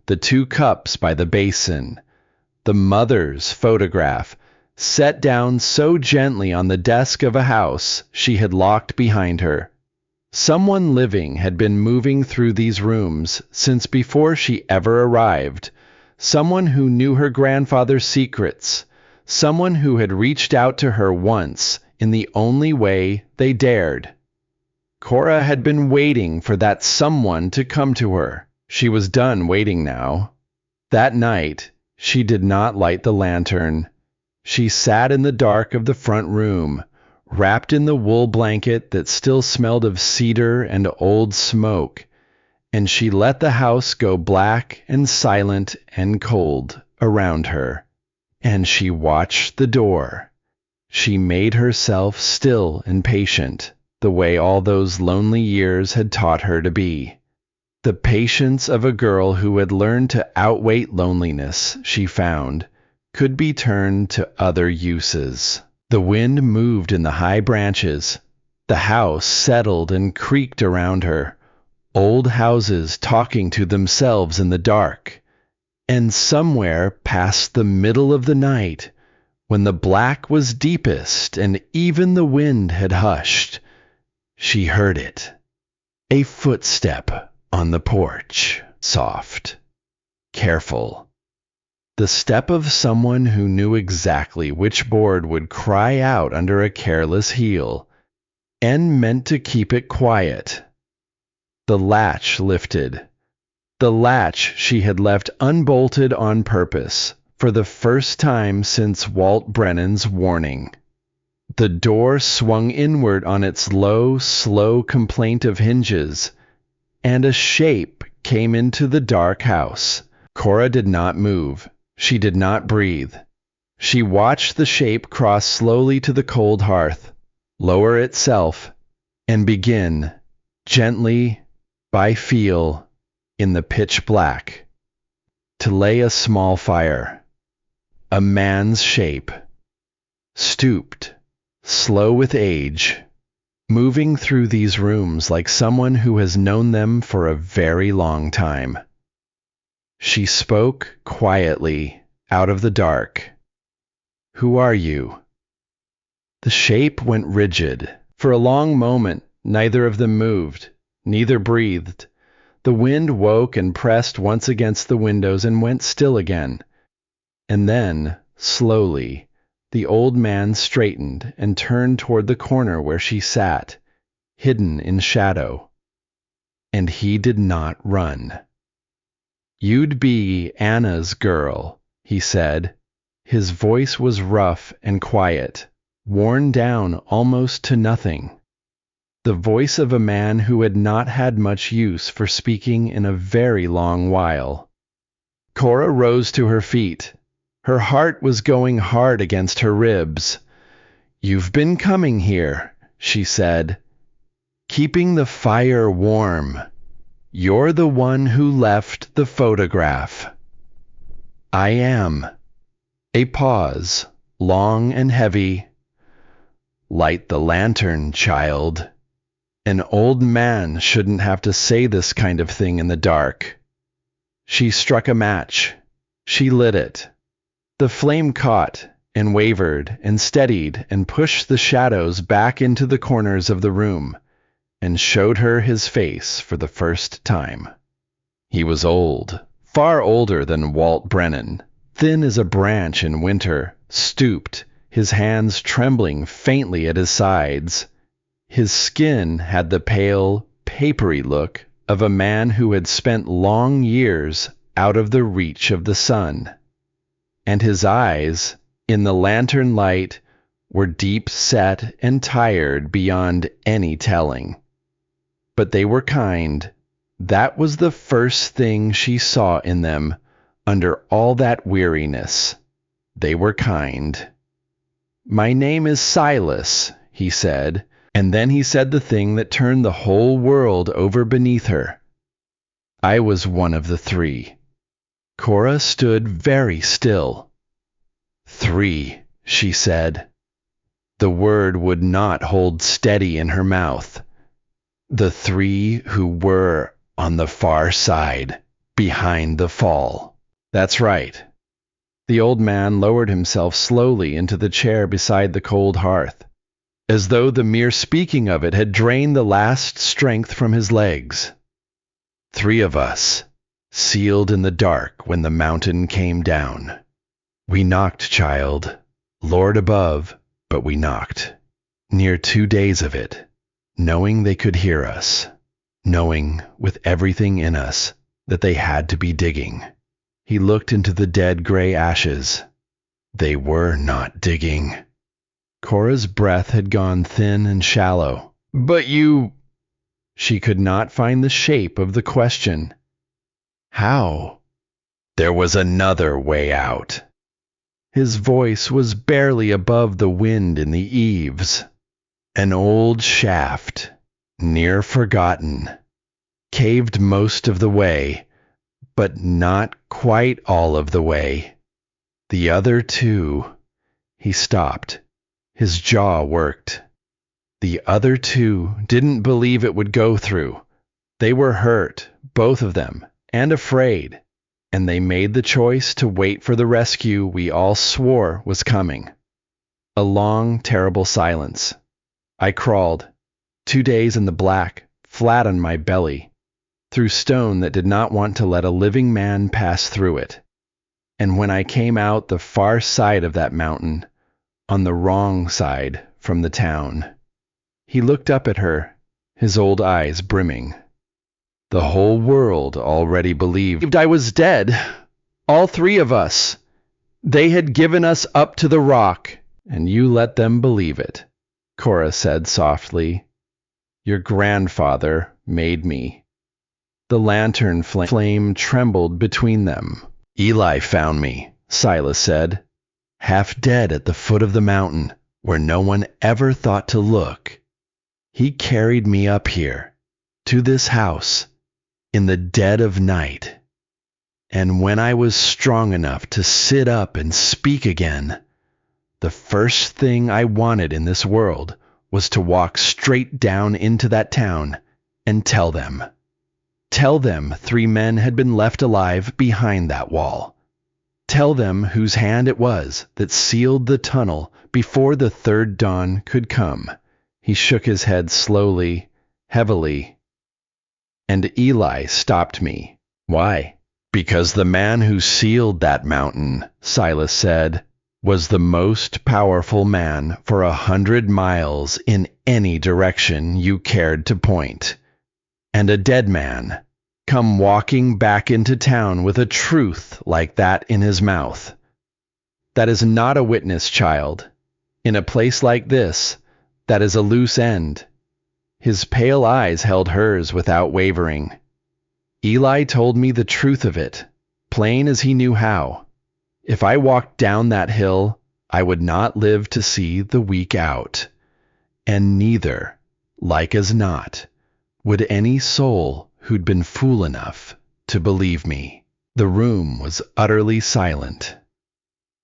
the 2 cups by the basin, the mother's photograph, set down so gently on the desk of a house she had locked behind her. Someone living had been moving through these rooms since before she ever arrived, someone who knew her grandfather's secrets, someone who had reached out to her once in the only way they dared. Cora had been waiting for that someone to come to her. She was done waiting now. That night, she did not light the lantern. She sat in the dark of the front room, wrapped in the wool blanket that still smelled of cedar and old smoke, and she let the house go black and silent and cold around her. And she watched the door. She made herself still and patient, the way all those lonely years had taught her to be. The patience of a girl who had learned to outwait loneliness, she found, could be turned to other uses. The wind moved in the high branches. The house settled and creaked around her, old houses talking to themselves in the dark. And somewhere past the middle of the night, when the black was deepest and even the wind had hushed, she heard it. A footstep on the porch, soft, careful. The step of someone who knew exactly which board would cry out under a careless heel, and meant to keep it quiet. The latch lifted. The latch she had left unbolted on purpose, for the first time since Walt Brennan's warning. The door swung inward on its low, slow complaint of hinges, and a shape came into the dark house. Cora did not move. She did not breathe. She watched the shape cross slowly to the cold hearth, lower itself, and begin, gently, by feel, in the pitch black, to lay a small fire. A man's shape, stooped, slow with age, moving through these rooms like someone who has known them for a very long time. She spoke quietly out of the dark. "Who are you?" The shape went rigid. For a long moment, neither of them moved, neither breathed. The wind woke and pressed once against the windows and went still again. And then, slowly, the old man straightened and turned toward the corner where she sat, hidden in shadow. And he did not run. "You'd be Anna's girl," he said. His voice was rough and quiet, worn down almost to nothing. The voice of a man who had not had much use for speaking in a very long while. Cora rose to her feet. Her heart was going hard against her ribs. "You've been coming here," she said, "keeping the fire warm. You're the one who left the photograph." "I am." A pause, long and heavy. "Light the lantern, child. An old man shouldn't have to say this kind of thing in the dark." She struck a match. She lit it. The flame caught and wavered and steadied and pushed the shadows back into the corners of the room, and showed her his face for the first time. He was old, far older than Walt Brennan, thin as a branch in winter, stooped, his hands trembling faintly at his sides. His skin had the pale, papery look of a man who had spent long years out of the reach of the sun. And his eyes, in the lantern light, were deep-set and tired beyond any telling. But they were kind. That was the first thing she saw in them under all that weariness. They were kind. "My name is Silas," he said, and then he said the thing that turned the whole world over beneath her. "I was one of the 3. Cora stood very still. "3," she said. The word would not hold steady in her mouth. The three who were on the far side, behind the fall. That's right. The old man lowered himself slowly into the chair beside the cold hearth, as though the mere speaking of it had drained the last strength from his legs. 3 of us, sealed in the dark when the mountain came down. We knocked, child, Lord above, but we knocked. Near 2 days of it, knowing they could hear us, knowing with everything in us that they had to be digging. He looked into the dead gray ashes. They were not digging. Cora's breath had gone thin and shallow. But you... She could not find the shape of the question. How? There was another way out. His voice was barely above the wind in the eaves. An old shaft, near forgotten, caved most of the way, but not quite all of the way. The other 2... He stopped. His jaw worked. The other 2 didn't believe it would go through. They were hurt, both of them, and afraid, and they made the choice to wait for the rescue we all swore was coming. A long, terrible silence. I crawled, 2 days in the black, flat on my belly, through stone that did not want to let a living man pass through it. And when I came out the far side of that mountain, on the wrong side from the town, he looked up at her, his old eyes brimming. The whole world already believed I was dead. All 3 of us. They had given us up to the rock, and you let them believe it, Cora said softly. Your grandfather made me. The lantern flame trembled between them. Eli found me, Silas said, half dead at the foot of the mountain, where no one ever thought to look. He carried me up here, to this house, in the dead of night. And when I was strong enough to sit up and speak again, the first thing I wanted in this world was to walk straight down into that town and tell them. Tell them 3 men had been left alive behind that wall. Tell them whose hand it was that sealed the tunnel before the 3rd dawn could come. He shook his head slowly, heavily. And Eli stopped me. Why? Because the man who sealed that mountain, Silas said, was the most powerful man for 100 miles in any direction you cared to point. And a dead man, come walking back into town with a truth like that in his mouth. That is not a witness, child. In a place like this, that is a loose end. His pale eyes held hers without wavering. Eli told me the truth of it, plain as he knew how. If I walked down that hill, I would not live to see the week out. And neither, like as not, would any soul who'd been fool enough to believe me. The room was utterly silent.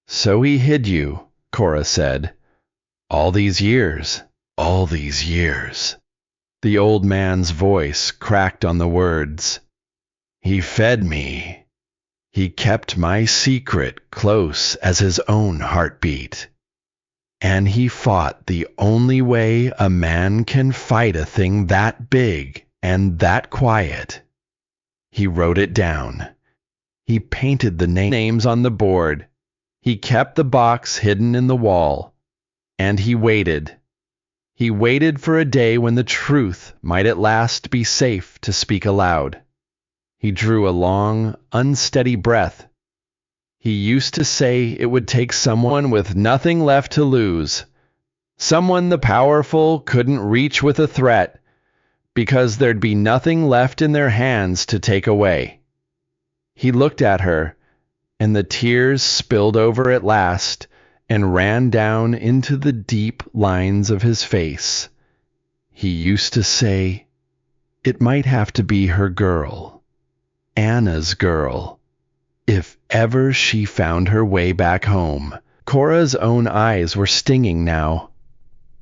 So he hid you, Cora said. All these years. The old man's voice cracked on the words. He fed me. He kept my secret close as his own heartbeat. And he fought the only way a man can fight a thing that big and that quiet. He wrote it down. He painted the names on the board. He kept the box hidden in the wall. And he waited. He waited for a day when the truth might at last be safe to speak aloud. He drew a long, unsteady breath. He used to say it would take someone with nothing left to lose, someone the powerful couldn't reach with a threat, because there'd be nothing left in their hands to take away. He looked at her, and the tears spilled over at last and ran down into the deep lines of his face. He used to say it might have to be her girl, Anna's girl, if ever she found her way back home. Cora's own eyes were stinging now.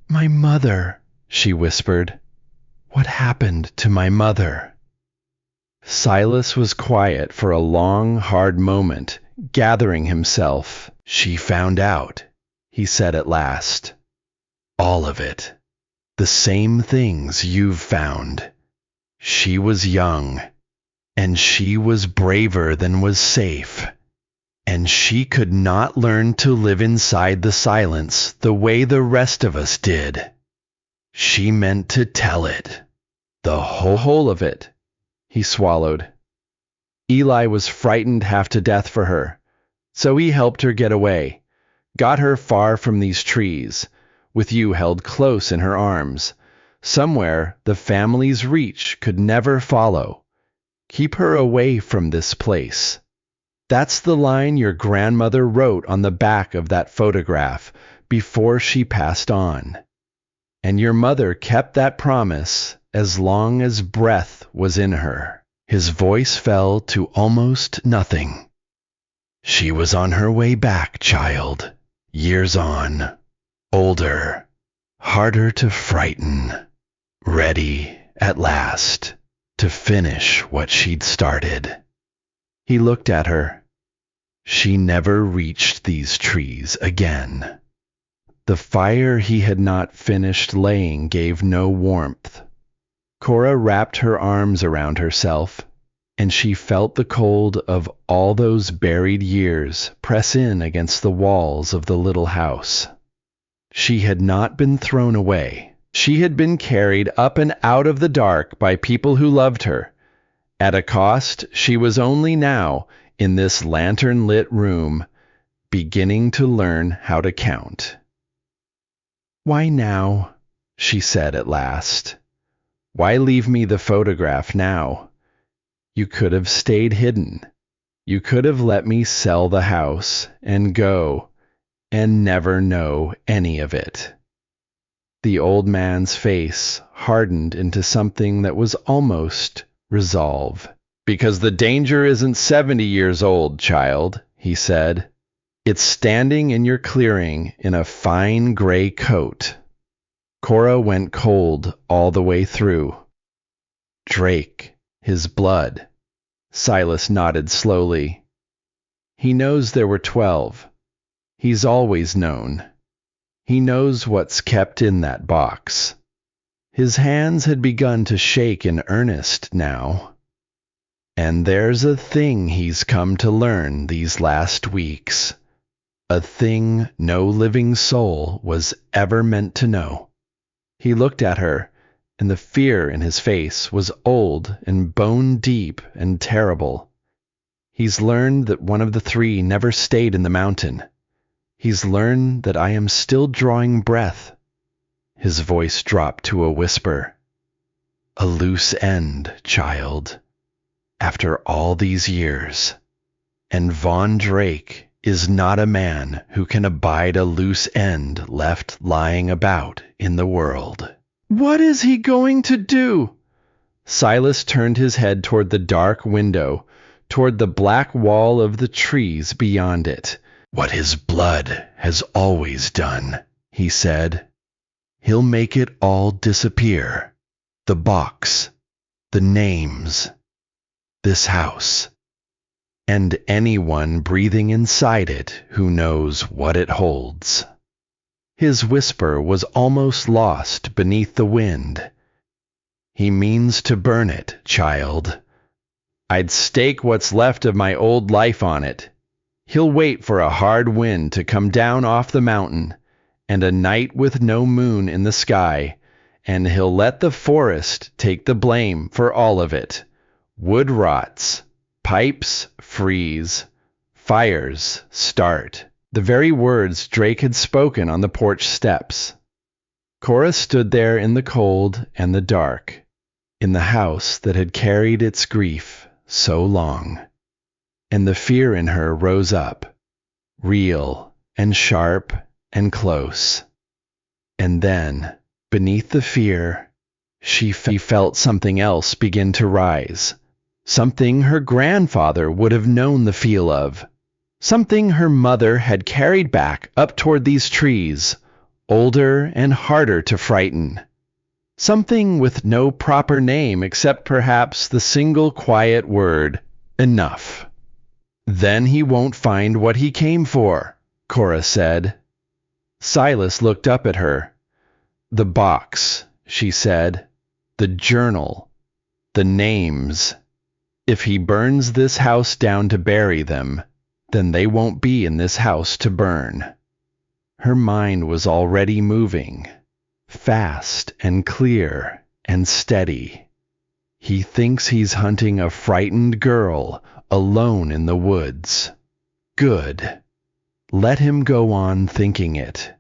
My mother, she whispered. What happened to my mother? Silas was quiet for a long, hard moment, gathering himself. She found out, he said at last. All of it. The same things you've found. She was young, and she was braver than was safe, and she could not learn to live inside the silence the way the rest of us did. She meant to tell it. The whole of it. He swallowed. Eli was frightened half to death for her, so he helped her get away, got her far from these trees, with you held close in her arms, somewhere the family's reach could never follow. Keep her away from this place. That's the line your grandmother wrote on the back of that photograph before she passed on. And your mother kept that promise as long as breath was in her. His voice fell to almost nothing. She was on her way back, child. Years on. Older. Harder to frighten. Ready, at last, to finish what she'd started. He looked at her. She never reached these trees again. The fire he had not finished laying gave no warmth. Cora wrapped her arms around herself, and she felt the cold of all those buried years press in against the walls of the little house. She had not been thrown away. She had been carried up and out of the dark by people who loved her. At a cost, she was only now, in this lantern-lit room, beginning to learn how to count. "Why now?" she said at last. "Why leave me the photograph now? You could have stayed hidden. You could have let me sell the house and go and never know any of it." The old man's face hardened into something that was almost resolve. "Because the danger isn't 70 years old, child," he said. "It's standing in your clearing in a fine gray coat." Cora went cold all the way through. Drake, his blood. Silas nodded slowly. He knows there were 12. He's always known. He knows what's kept in that box. His hands had begun to shake in earnest now. And there's a thing he's come to learn these last weeks. A thing no living soul was ever meant to know. He looked at her, and the fear in his face was old and bone-deep and terrible. He's learned that one of the 3 never stayed in the mountain. He's learned that I am still drawing breath. His voice dropped to a whisper. A loose end, child. After all these years. And Von Drake is not a man who can abide a loose end left lying about in the world. "What is he going to do?" Silas turned his head toward the dark window, toward the black wall of the trees beyond it. "What his blood has always done," he said. "He'll make it all disappear. The box, the names, this house, and anyone breathing inside it who knows what it holds." His whisper was almost lost beneath the wind. "He means to burn it, child. I'd stake what's left of my old life on it. He'll wait for a hard wind to come down off the mountain, and a night with no moon in the sky, and he'll let the forest take the blame for all of it. Wood rots, pipes freeze, fires start." The very words Drake had spoken on the porch steps. Cora stood there in the cold and the dark, in the house that had carried its grief so long. And the fear in her rose up, real and sharp and close. And then, beneath the fear, she felt something else begin to rise, something her grandfather would have known the feel of, something her mother had carried back up toward these trees older and harder to frighten. Something with no proper name except perhaps the single quiet word, enough. Then he won't find what he came for, Cora said. Silas looked up at her. The box, she said. The journal. The names. If he burns this house down to bury them, then they won't be in this house to burn. Her mind was already moving, fast and clear and steady. He thinks he's hunting a frightened girl alone in the woods. Good. Let him go on thinking it.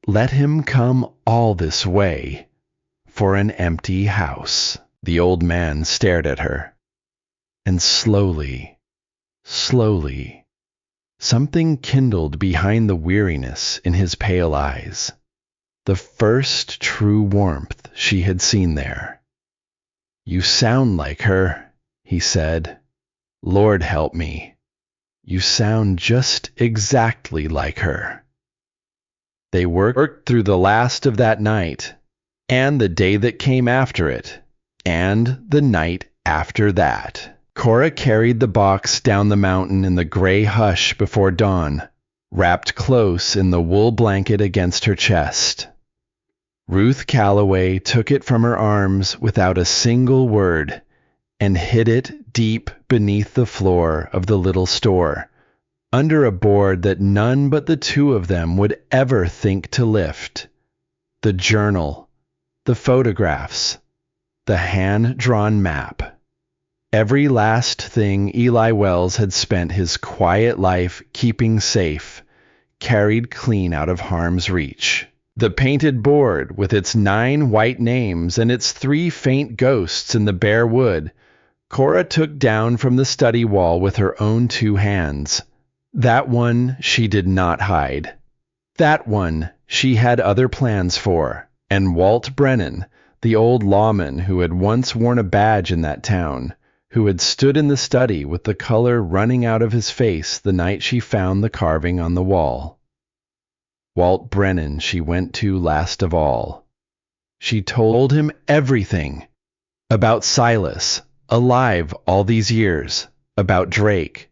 Let him come all this way for an empty house. The old man stared at her. And slowly, something kindled behind the weariness in his pale eyes. The first true warmth she had seen there. You sound like her, he said. Lord help me. You sound just exactly like her. They worked through the last of that night, and the day that came after it, and the night after that. Cora carried the box down the mountain in the gray hush before dawn, wrapped close in the wool blanket against her chest. Ruth Calloway took it from her arms without a single word and hid it deep beneath the floor of the little store, under a board that none but the two of them would ever think to lift. The journal, the photographs, the hand-drawn map. Every last thing Eli Wells had spent his quiet life keeping safe, carried clean out of harm's reach. The painted board with its 9 white names and its 3 faint ghosts in the bare wood, Cora took down from the study wall with her own 2 hands. That one she did not hide. That one she had other plans for, and Walt Brennan, the old lawman who had once worn a badge in that town, who had stood in the study with the color running out of his face the night she found the carving on the wall. Walt Brennan she went to last of all. She told him everything. About Silas, alive all these years, about Drake,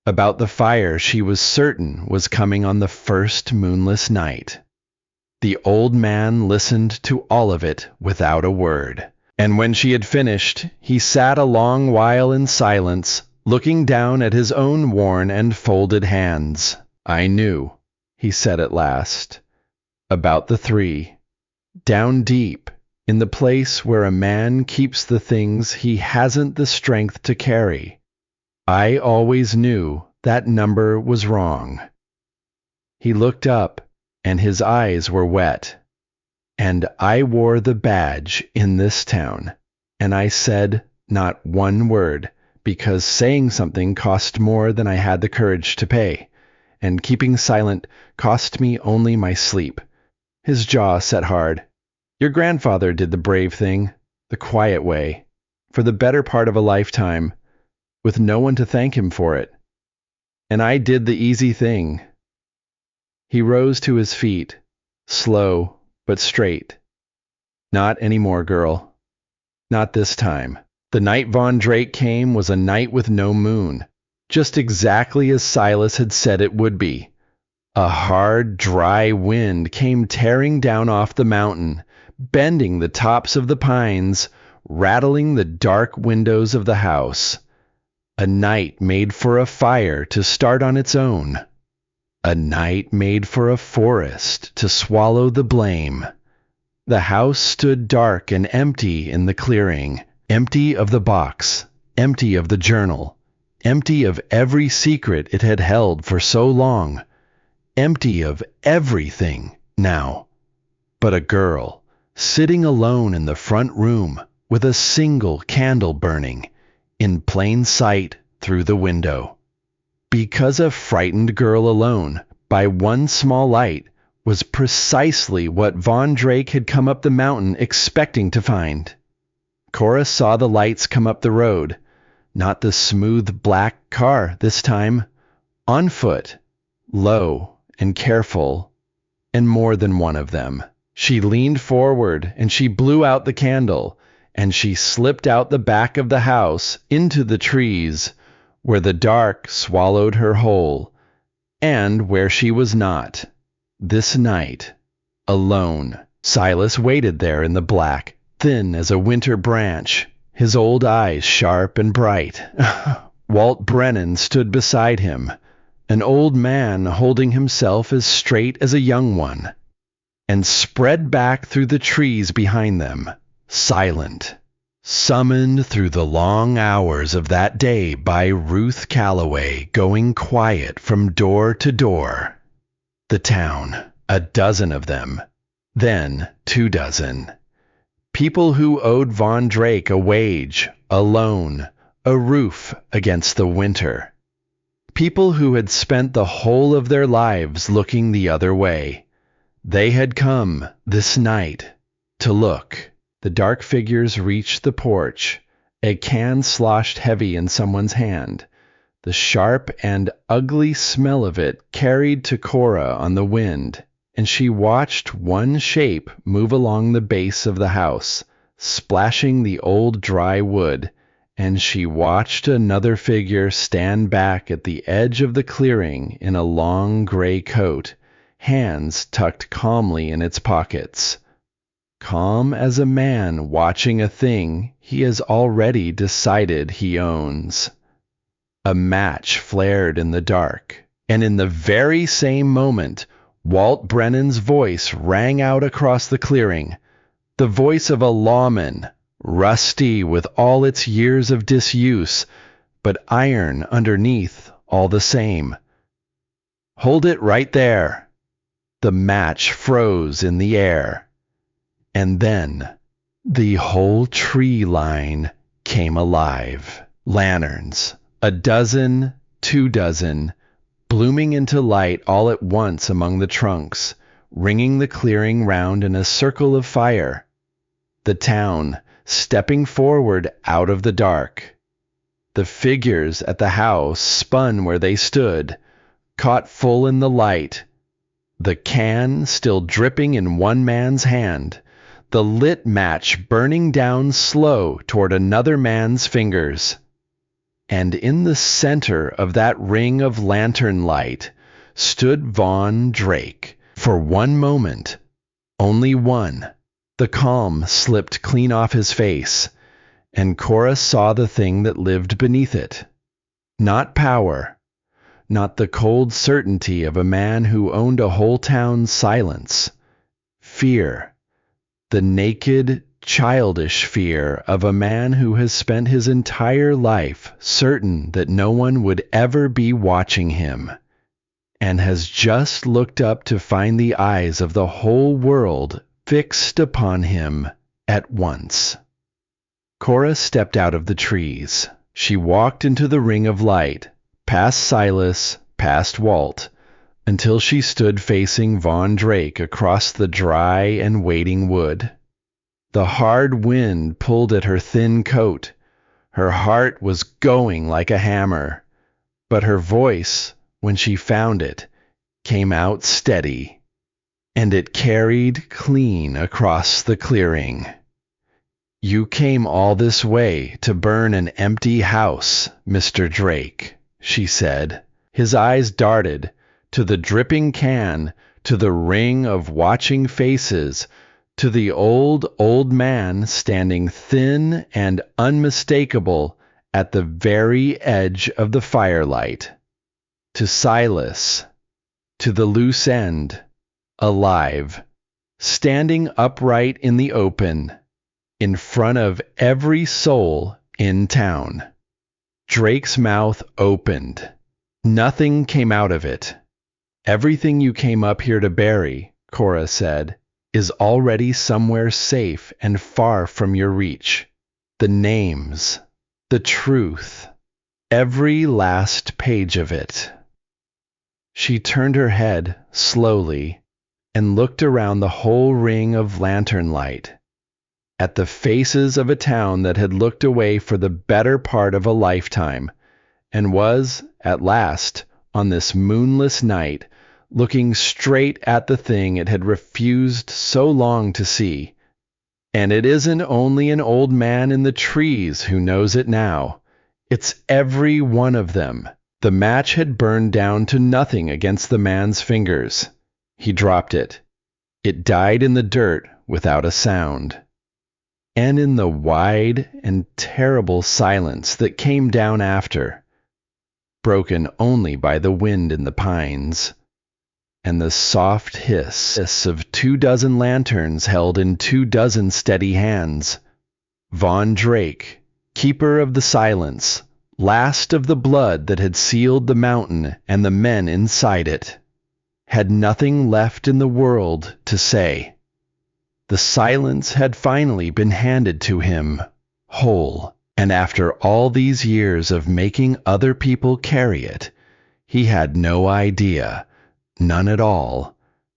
about the fire she was certain was coming on the first moonless night. The old man listened to all of it without a word. And when she had finished, he sat a long while in silence, looking down at his own worn and folded hands. I knew, he said at last, about the 3, down deep, in the place where a man keeps the things he hasn't the strength to carry. I always knew that number was wrong. He looked up, and his eyes were wet. And I wore the badge in this town, and I said not one word, because saying something cost more than I had the courage to pay, and keeping silent cost me only my sleep. His jaw set hard. Your grandfather did the brave thing, the quiet way, for the better part of a lifetime, with no one to thank him for it. And I did the easy thing. He rose to his feet, slow but straight. Not anymore, girl. Not this time. The night Von Drake came was a night with no moon, just exactly as Silas had said it would be. A hard, dry wind came tearing down off the mountain, bending the tops of the pines, rattling the dark windows of the house. A night made for a fire to start on its own. A night made for a forest to swallow the blame. The house stood dark and empty in the clearing, empty of the box, empty of the journal, empty of every secret it had held for so long, empty of everything now. But a girl, sitting alone in the front room with a single candle burning, in plain sight through the window. Because a frightened girl alone, by one small light, was precisely what Von Drake had come up the mountain expecting to find. Cora saw the lights come up the road, not the smooth black car this time, on foot, low and careful, and more than one of them. She leaned forward, and she blew out the candle, and she slipped out the back of the house into the trees, where the dark swallowed her whole, and where she was not. This night, alone, Silas waited there in the black, thin as a winter branch, his old eyes sharp and bright. Walt Brennan stood beside him, an old man holding himself as straight as a young one, and spread back through the trees behind them, silent, summoned through the long hours of that day by Ruth Calloway going quiet from door to door. The town, a dozen of them, then 24. People who owed Von Drake a wage, a loan, a roof against the winter. People who had spent the whole of their lives looking the other way. They had come, this night, to look. The dark figures reached the porch, a can sloshed heavy in someone's hand. The sharp and ugly smell of it carried to Cora on the wind, and she watched one shape move along the base of the house, splashing the old dry wood, and she watched another figure stand back at the edge of the clearing in a long gray coat, hands tucked calmly in its pockets. Calm as a man watching a thing he has already decided he owns. A match flared in the dark, and in the very same moment, Walt Brennan's voice rang out across the clearing, the voice of a lawman, rusty with all its years of disuse, but iron underneath all the same. "Hold it right there." The match froze in the air, and then the whole tree line came alive. Lanterns, a dozen, 24, blooming into light all at once among the trunks, ringing the clearing round in a circle of fire. The town, stepping forward out of the dark. The figures at the house spun where they stood, caught full in the light. The can still dripping in one man's hand, the lit match burning down slow toward another man's fingers. And in the center of that ring of lantern light stood Von Drake. For one moment, only one, the calm slipped clean off his face, and Cora saw the thing that lived beneath it. Not power, not the cold certainty of a man who owned a whole town's silence. Fear, the naked, childish fear of a man who has spent his entire life certain that no one would ever be watching him, and has just looked up to find the eyes of the whole world fixed upon him at once. Cora stepped out of the trees. She walked into the ring of light, past Silas, past Walt, until she stood facing Von Drake across the dry and waiting wood. The hard wind pulled at her thin coat. Her heart was going like a hammer, but her voice, when she found it, came out steady, and it carried clean across the clearing. "You came all this way to burn an empty house, Mr. Drake," she said. His eyes darted to the dripping can, to the ring of watching faces, to the old man standing thin and unmistakable at the very edge of the firelight, to Silas, to the loose end, alive, standing upright in the open, in front of every soul in town. Drake's mouth opened. Nothing came out of it. "Everything you came up here to bury," Cora said, "is already somewhere safe and far from your reach. The names, the truth, every last page of it." She turned her head slowly and looked around the whole ring of lantern light, at the faces of a town that had looked away for the better part of a lifetime, and was, at last, on this moonless night, looking straight at the thing it had refused so long to see. And it isn't only an old man in the trees who knows it now. It's every one of them. The match had burned down to nothing against the man's fingers. He dropped it. It died in the dirt without a sound. And in the wide and terrible silence that came down after, broken only by the wind in the pines, and the soft hiss of 24 lanterns held in 24 steady hands, Von Drake, keeper of the silence, last of the blood that had sealed the mountain and the men inside it, had nothing left in the world to say. The silence had finally been handed to him, whole, and after all these years of making other people carry it, he had no idea, none at all,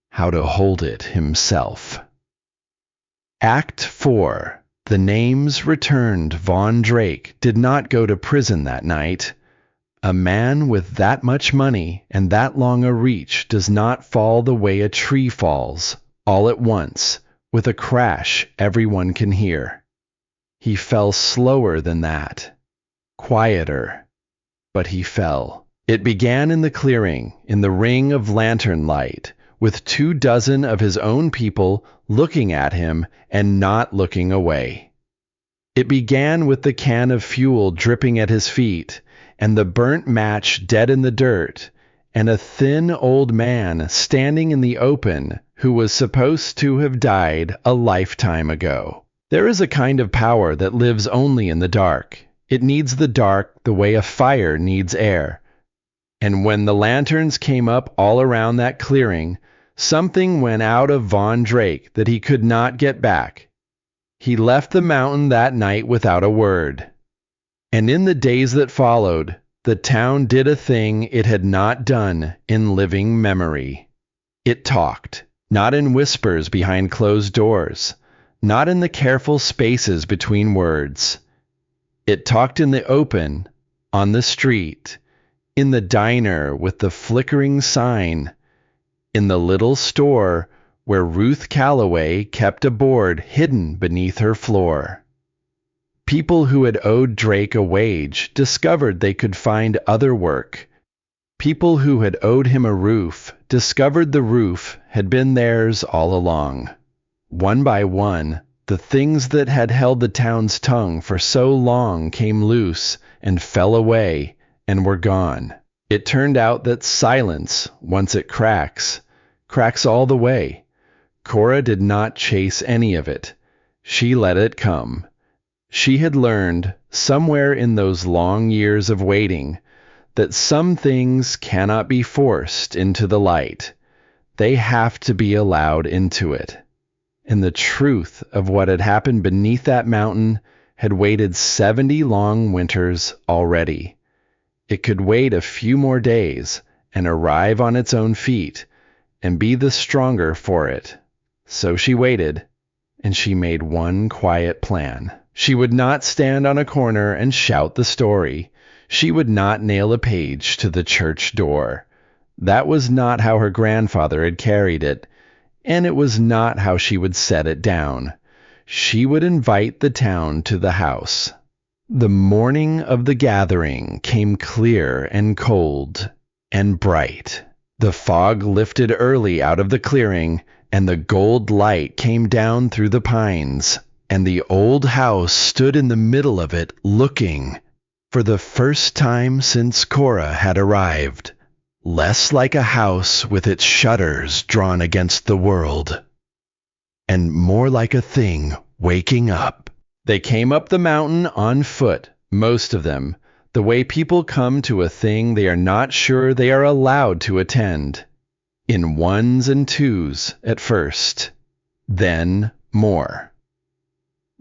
how to hold it himself. Act 4. The names returned. Von Drake did not go to prison that night. A man with that much money and that long a reach does not fall the way a tree falls, all at once, with a crash everyone can hear. He fell slower than that, quieter, but he fell. It began in the clearing, in the ring of lantern light, with 24 of his own people looking at him and not looking away. It began with the can of fuel dripping at his feet, and the burnt match dead in the dirt, and a thin old man standing in the open who was supposed to have died a lifetime ago. There is a kind of power that lives only in the dark. It needs the dark the way a fire needs air. And when the lanterns came up all around that clearing, something went out of Von Drake that he could not get back. He left the mountain that night without a word. And in the days that followed, the town did a thing it had not done in living memory. It talked, not in whispers behind closed doors, not in the careful spaces between words. It talked in the open, on the street, in the diner with the flickering sign, in the little store where Ruth Calloway kept a board hidden beneath her floor. People who had owed Drake a wage discovered they could find other work. People who had owed him a roof discovered the roof had been theirs all along. One by one, the things that had held the town's tongue for so long came loose and fell away and were gone. It turned out that silence, once it cracks all the way. Cora did not chase any of it. She let it come. She had learned, somewhere in those long years of waiting, that some things cannot be forced into the light. They have to be allowed into it. And the truth of what had happened beneath that mountain had waited 70 long winters already. It could wait a few more days and arrive on its own feet and be the stronger for it. So she waited, and she made one quiet plan. She would not stand on a corner and shout the story. She would not nail a page to the church door. That was not how her grandfather had carried it, and it was not how she would set it down. She would invite the town to the house. The morning of the gathering came clear and cold and bright. The fog lifted early out of the clearing, and the gold light came down through the pines, and the old house stood in the middle of it looking, for the first time since Cora had arrived, less like a house with its shutters drawn against the world, and more like a thing waking up. They came up the mountain on foot, most of them, the way people come to a thing they are not sure they are allowed to attend. In ones and twos at first, then more.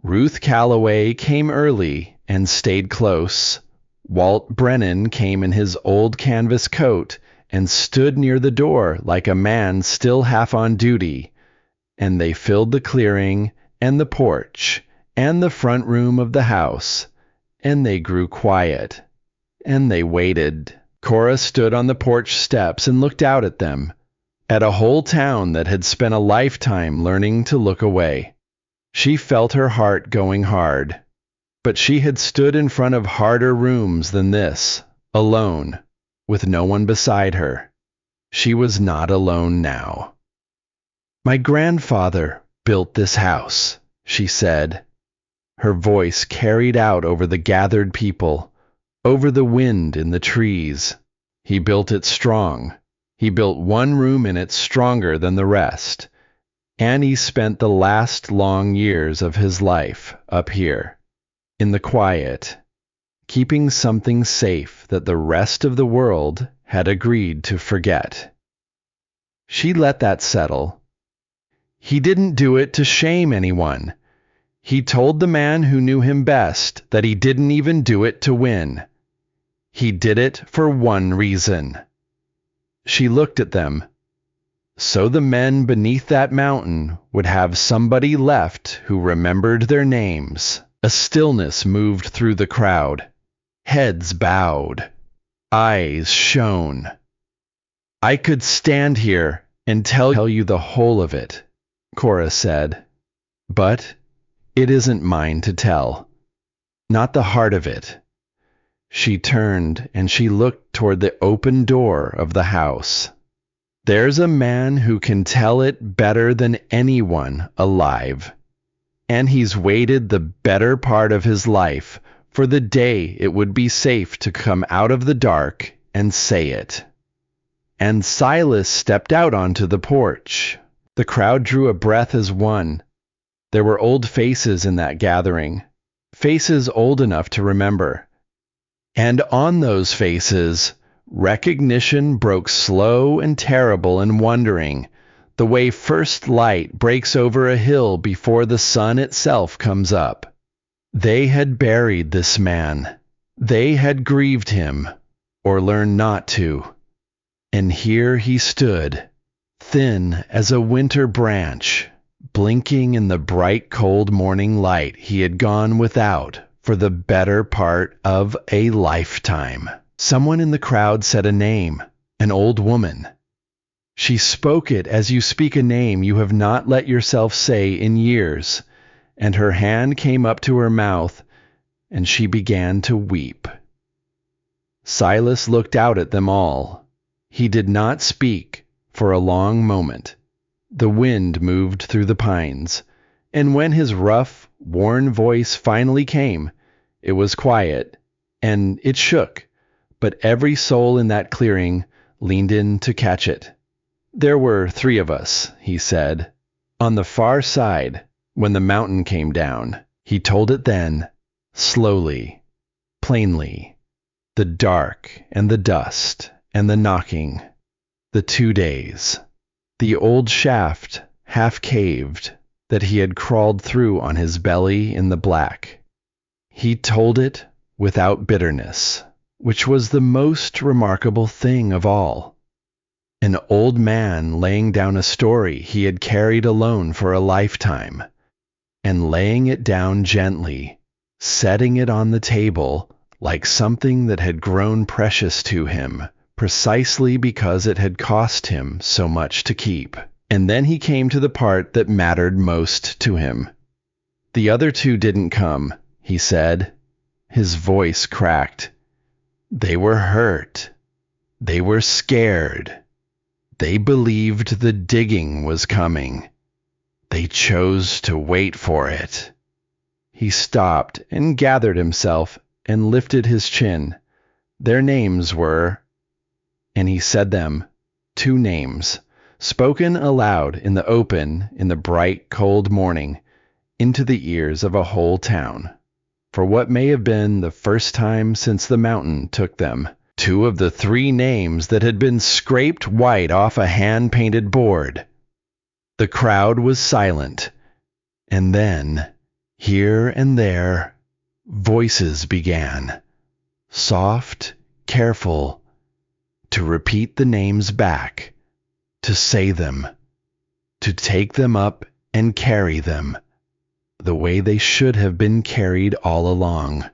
Ruth Calloway came early and stayed close. Walt Brennan came in his old canvas coat and stood near the door like a man still half on duty, and they filled the clearing and the porch and the front room of the house, and they grew quiet, and they waited. Cora stood on the porch steps and looked out at them. at a whole town that had spent a lifetime learning to look away. She felt her heart going hard, but she had stood in front of harder rooms than this, alone, with no one beside her. She was not alone now. "My grandfather built this house," she said. Her voice carried out over the gathered people, over the wind in the trees. "He built it strong. He built one room in it stronger than the rest. And he spent the last long years of his life up here, in the quiet, keeping something safe that the rest of the world had agreed to forget." She let that settle. "He didn't do it to shame anyone. He told the man who knew him best that he didn't even do it to win. He did it for one reason." She looked at them. So the men beneath that mountain would have somebody left who remembered their names. A stillness moved through the crowd. Heads bowed. Eyes shone. "I could stand here and tell you the whole of it," Cora said. "But it isn't mine to tell. Not the heart of it." She turned and she looked toward the open door of the house. "There's a man who can tell it better than anyone alive. And he's waited the better part of his life for the day it would be safe to come out of the dark and say it." And Silas stepped out onto the porch. The crowd drew a breath as one. There were old faces in that gathering, faces old enough to remember. And on those faces, recognition broke slow and terrible and wondering, the way first light breaks over a hill before the sun itself comes up. They had buried this man. They had grieved him, or learned not to. And here he stood, thin as a winter branch, blinking in the bright cold morning light he had gone without for the better part of a lifetime. Someone in the crowd said a name, an old woman. She spoke it as you speak a name you have not let yourself say in years, and her hand came up to her mouth, and she began to weep. Silas looked out at them all. He did not speak for a long moment. The wind moved through the pines, and when his rough, worn voice finally came, it was quiet, and it shook, but every soul in that clearing leaned in to catch it. "There were 3 of us," he said, "on the far side when the mountain came down." He told it then, slowly, plainly. The dark and the dust and the knocking, the 2 days, the old shaft half caved that he had crawled through on his belly in the black. He told it without bitterness, which was the most remarkable thing of all. An old man laying down a story he had carried alone for a lifetime, and laying it down gently, setting it on the table like something that had grown precious to him, precisely because it had cost him so much to keep. And then he came to the part that mattered most to him. "The other 2 didn't come," he said. His voice cracked. "They were hurt. They were scared. They believed the digging was coming. They chose to wait for it." He stopped and gathered himself and lifted his chin. Their names were, and he said them, 2 names, spoken aloud in the open, in the bright, cold morning, into the ears of a whole town. For what may have been the first time since the mountain took them, 2 of the 3 names that had been scraped white off a hand-painted board. The crowd was silent, and then, here and there, voices began, soft, careful, to repeat the names back, to say them, to take them up and carry them, the way they should have been carried all along.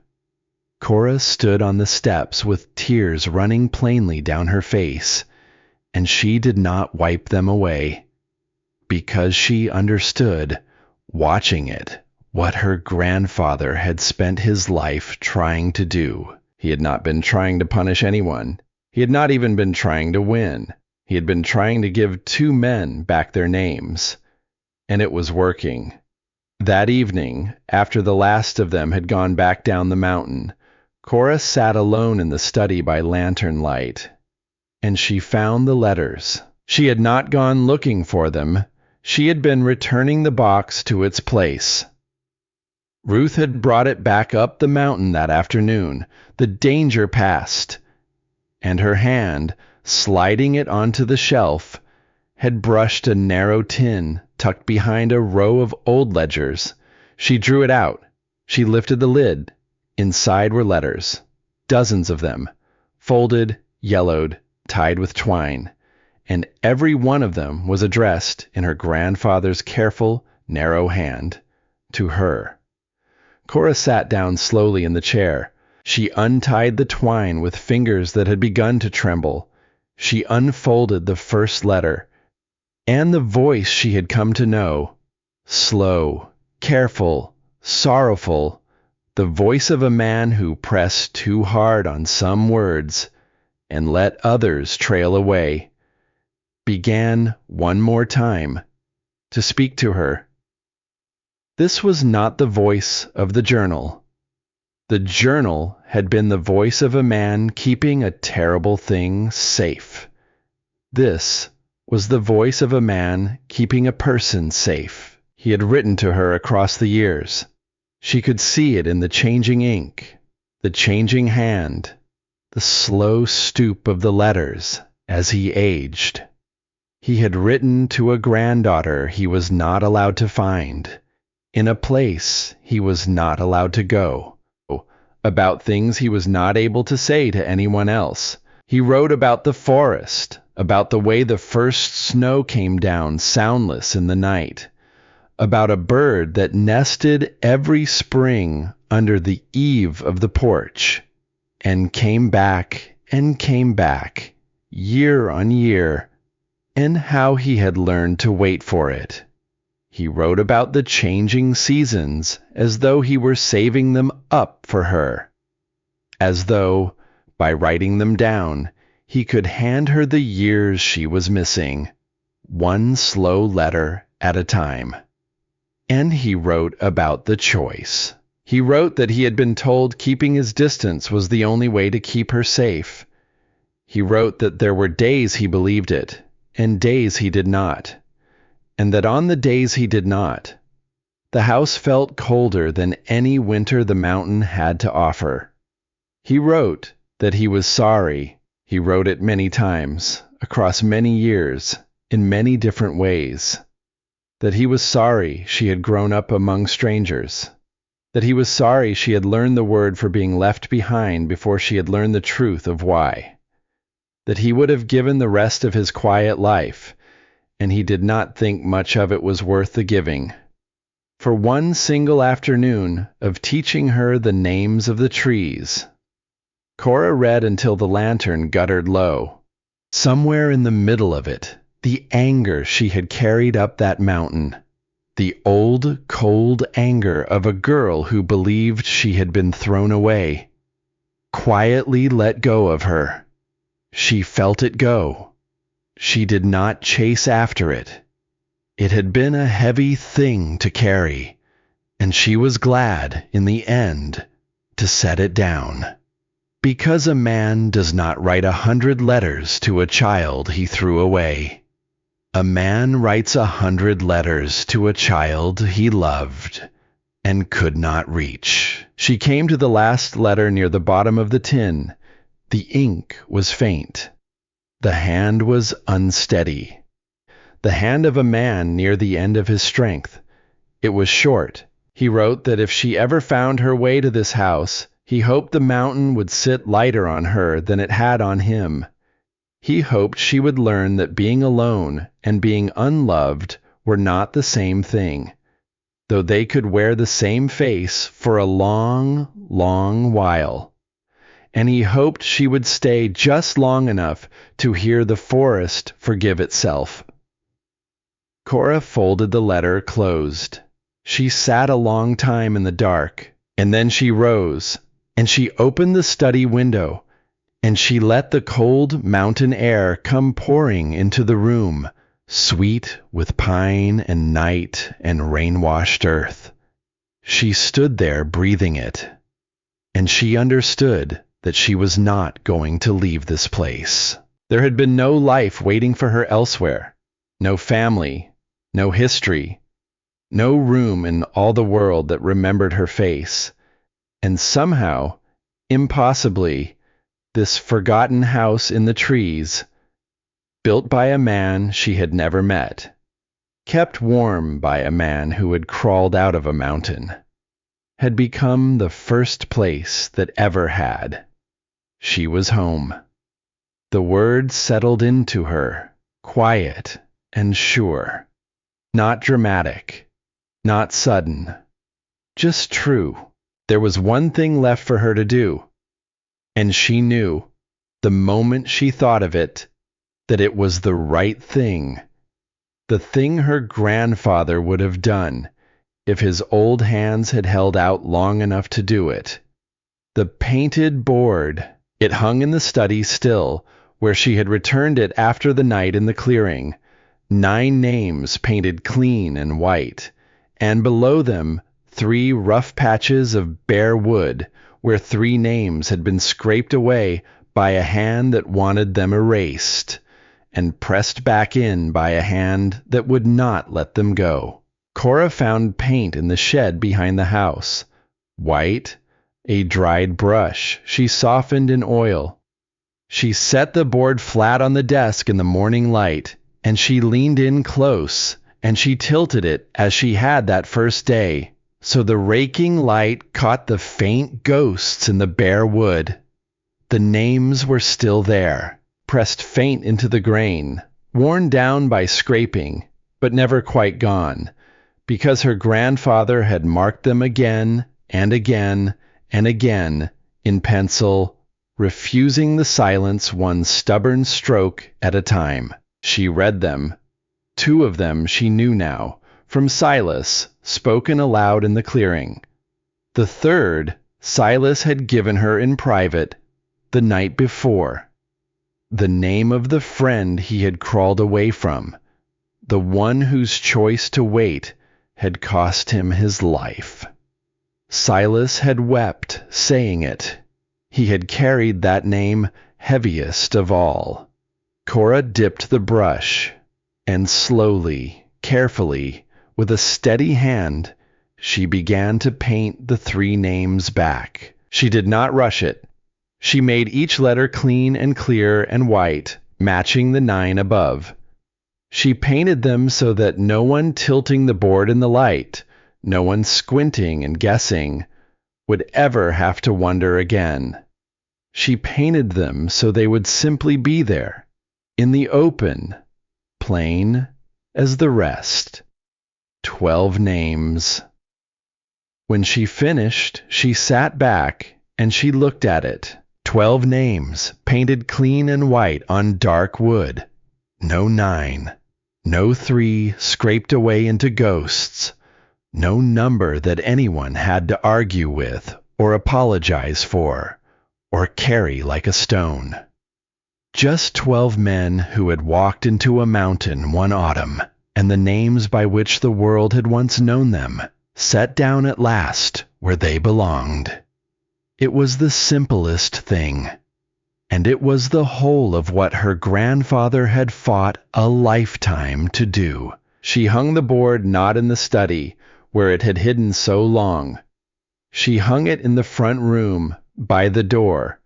Cora stood on the steps with tears running plainly down her face, and she did not wipe them away, because she understood, watching it, what her grandfather had spent his life trying to do. He had not been trying to punish anyone. He had not even been trying to win. He had been trying to give two men back their names, and it was working. That evening, after the last of them had gone back down the mountain, Cora sat alone in the study by lantern light, and she found the letters. She had not gone looking for them. She had been returning the box to its place. Ruth had brought it back up the mountain that afternoon, the danger past, and her hand, sliding it onto the shelf, had brushed a narrow tin tucked behind a row of old ledgers. She drew it out. She lifted the lid. Inside were letters, dozens of them, folded, yellowed, tied with twine, and every one of them was addressed in her grandfather's careful, narrow hand, to her. Cora sat down slowly in the chair. She untied the twine with fingers that had begun to tremble. She unfolded the first letter, and the voice she had come to know, slow, careful, sorrowful, the voice of a man who pressed too hard on some words and let others trail away, began one more time to speak to her. This was not the voice of the journal. The journal had been the voice of a man keeping a terrible thing safe. This was the voice of a man keeping a person safe. He had written to her across the years. She could see it in the changing ink, the changing hand, the slow stoop of the letters as he aged. He had written to a granddaughter he was not allowed to find, in a place he was not allowed to go, about things he was not able to say to anyone else. He wrote about the forest, about the way the first snow came down soundless in the night, about a bird that nested every spring under the eave of the porch, and came back, year on year, and how he had learned to wait for it. He wrote about the changing seasons as though he were saving them up for her, as though, by writing them down, he could hand her the years she was missing, one slow letter at a time. And he wrote about the choice. He wrote that he had been told keeping his distance was the only way to keep her safe. He wrote that there were days he believed it, and days he did not, and that on the days he did not, the house felt colder than any winter the mountain had to offer. He wrote that he was sorry. He wrote it many times, across many years, in many different ways. That he was sorry she had grown up among strangers. That he was sorry she had learned the word for being left behind before she had learned the truth of why. That he would have given the rest of his quiet life, and he did not think much of it was worth the giving, for one single afternoon of teaching her the names of the trees. Cora read until the lantern guttered low. Somewhere in the middle of it, the anger she had carried up that mountain, the old, cold anger of a girl who believed she had been thrown away, quietly let go of her. She felt it go. She did not chase after it. It had been a heavy thing to carry, and she was glad, in the end, to set it down. Because a man does not write 100 letters to a child he threw away. A man writes 100 letters to a child he loved and could not reach. She came to the last letter near the bottom of the tin. The ink was faint. The hand was unsteady. The hand of a man near the end of his strength. It was short. He wrote that if she ever found her way to this house, he hoped the mountain would sit lighter on her than it had on him. He hoped she would learn that being alone and being unloved were not the same thing, though they could wear the same face for a long, long while. and he hoped she would stay just long enough to hear the forest forgive itself. Cora folded the letter closed. She sat a long time in the dark, and then she rose, and she opened the study window, and she let the cold mountain air come pouring into the room, sweet with pine and night and rain-washed earth. She stood there breathing it, and she understood that she was not going to leave this place. There had been no life waiting for her elsewhere, no family, no history, no room in all the world that remembered her face, and somehow, impossibly, this forgotten house in the trees, built by a man she had never met, kept warm by a man who had crawled out of a mountain, had become the first place that ever had. She was home. The word settled into her, quiet and sure, not dramatic, not sudden, just true. There was one thing left for her to do, and she knew, the moment she thought of it, that it was the right thing, the thing her grandfather would have done if his old hands had held out long enough to do it. The painted board, it hung in the study still, where she had returned it after the night in the clearing, 9 names painted clean and white, and below them 3 rough patches of bare wood, where 3 names had been scraped away by a hand that wanted them erased, and pressed back in by a hand that would not let them go. Cora found paint in the shed behind the house. White, a dried brush she softened in oil. She set the board flat on the desk in the morning light, and she leaned in close, and she tilted it as she had that first day, so the raking light caught the faint ghosts in the bare wood. The names were still there, pressed faint into the grain, worn down by scraping, but never quite gone, because her grandfather had marked them again and again and again in pencil, refusing the silence one stubborn stroke at a time. She read them. 2 of them she knew now, from Silas, spoken aloud in the clearing. The third, Silas had given her in private the night before. The name of the friend he had crawled away from, the one whose choice to wait had cost him his life. Silas had wept saying it. He had carried that name heaviest of all. Cora dipped the brush, and slowly, carefully, with a steady hand, she began to paint the 3 names back. She did not rush it. She made each letter clean and clear and white, matching the 9 above. She painted them so that no one tilting the board in the light, no one squinting and guessing, would ever have to wonder again. She painted them so they would simply be there, in the open, plain as the rest. 12 names. When she finished, she sat back and she looked at it. 12 names, painted clean and white on dark wood. No 9. No 3 scraped away into ghosts. No number that anyone had to argue with or apologize for, or carry like a stone. Just 12 men who had walked into a mountain one autumn, and the names by which the world had once known them, set down at last where they belonged. It was the simplest thing, and it was the whole of what her grandfather had fought a lifetime to do. She hung the board not in the study, where it had hidden so long. She hung it in the front room, by the door,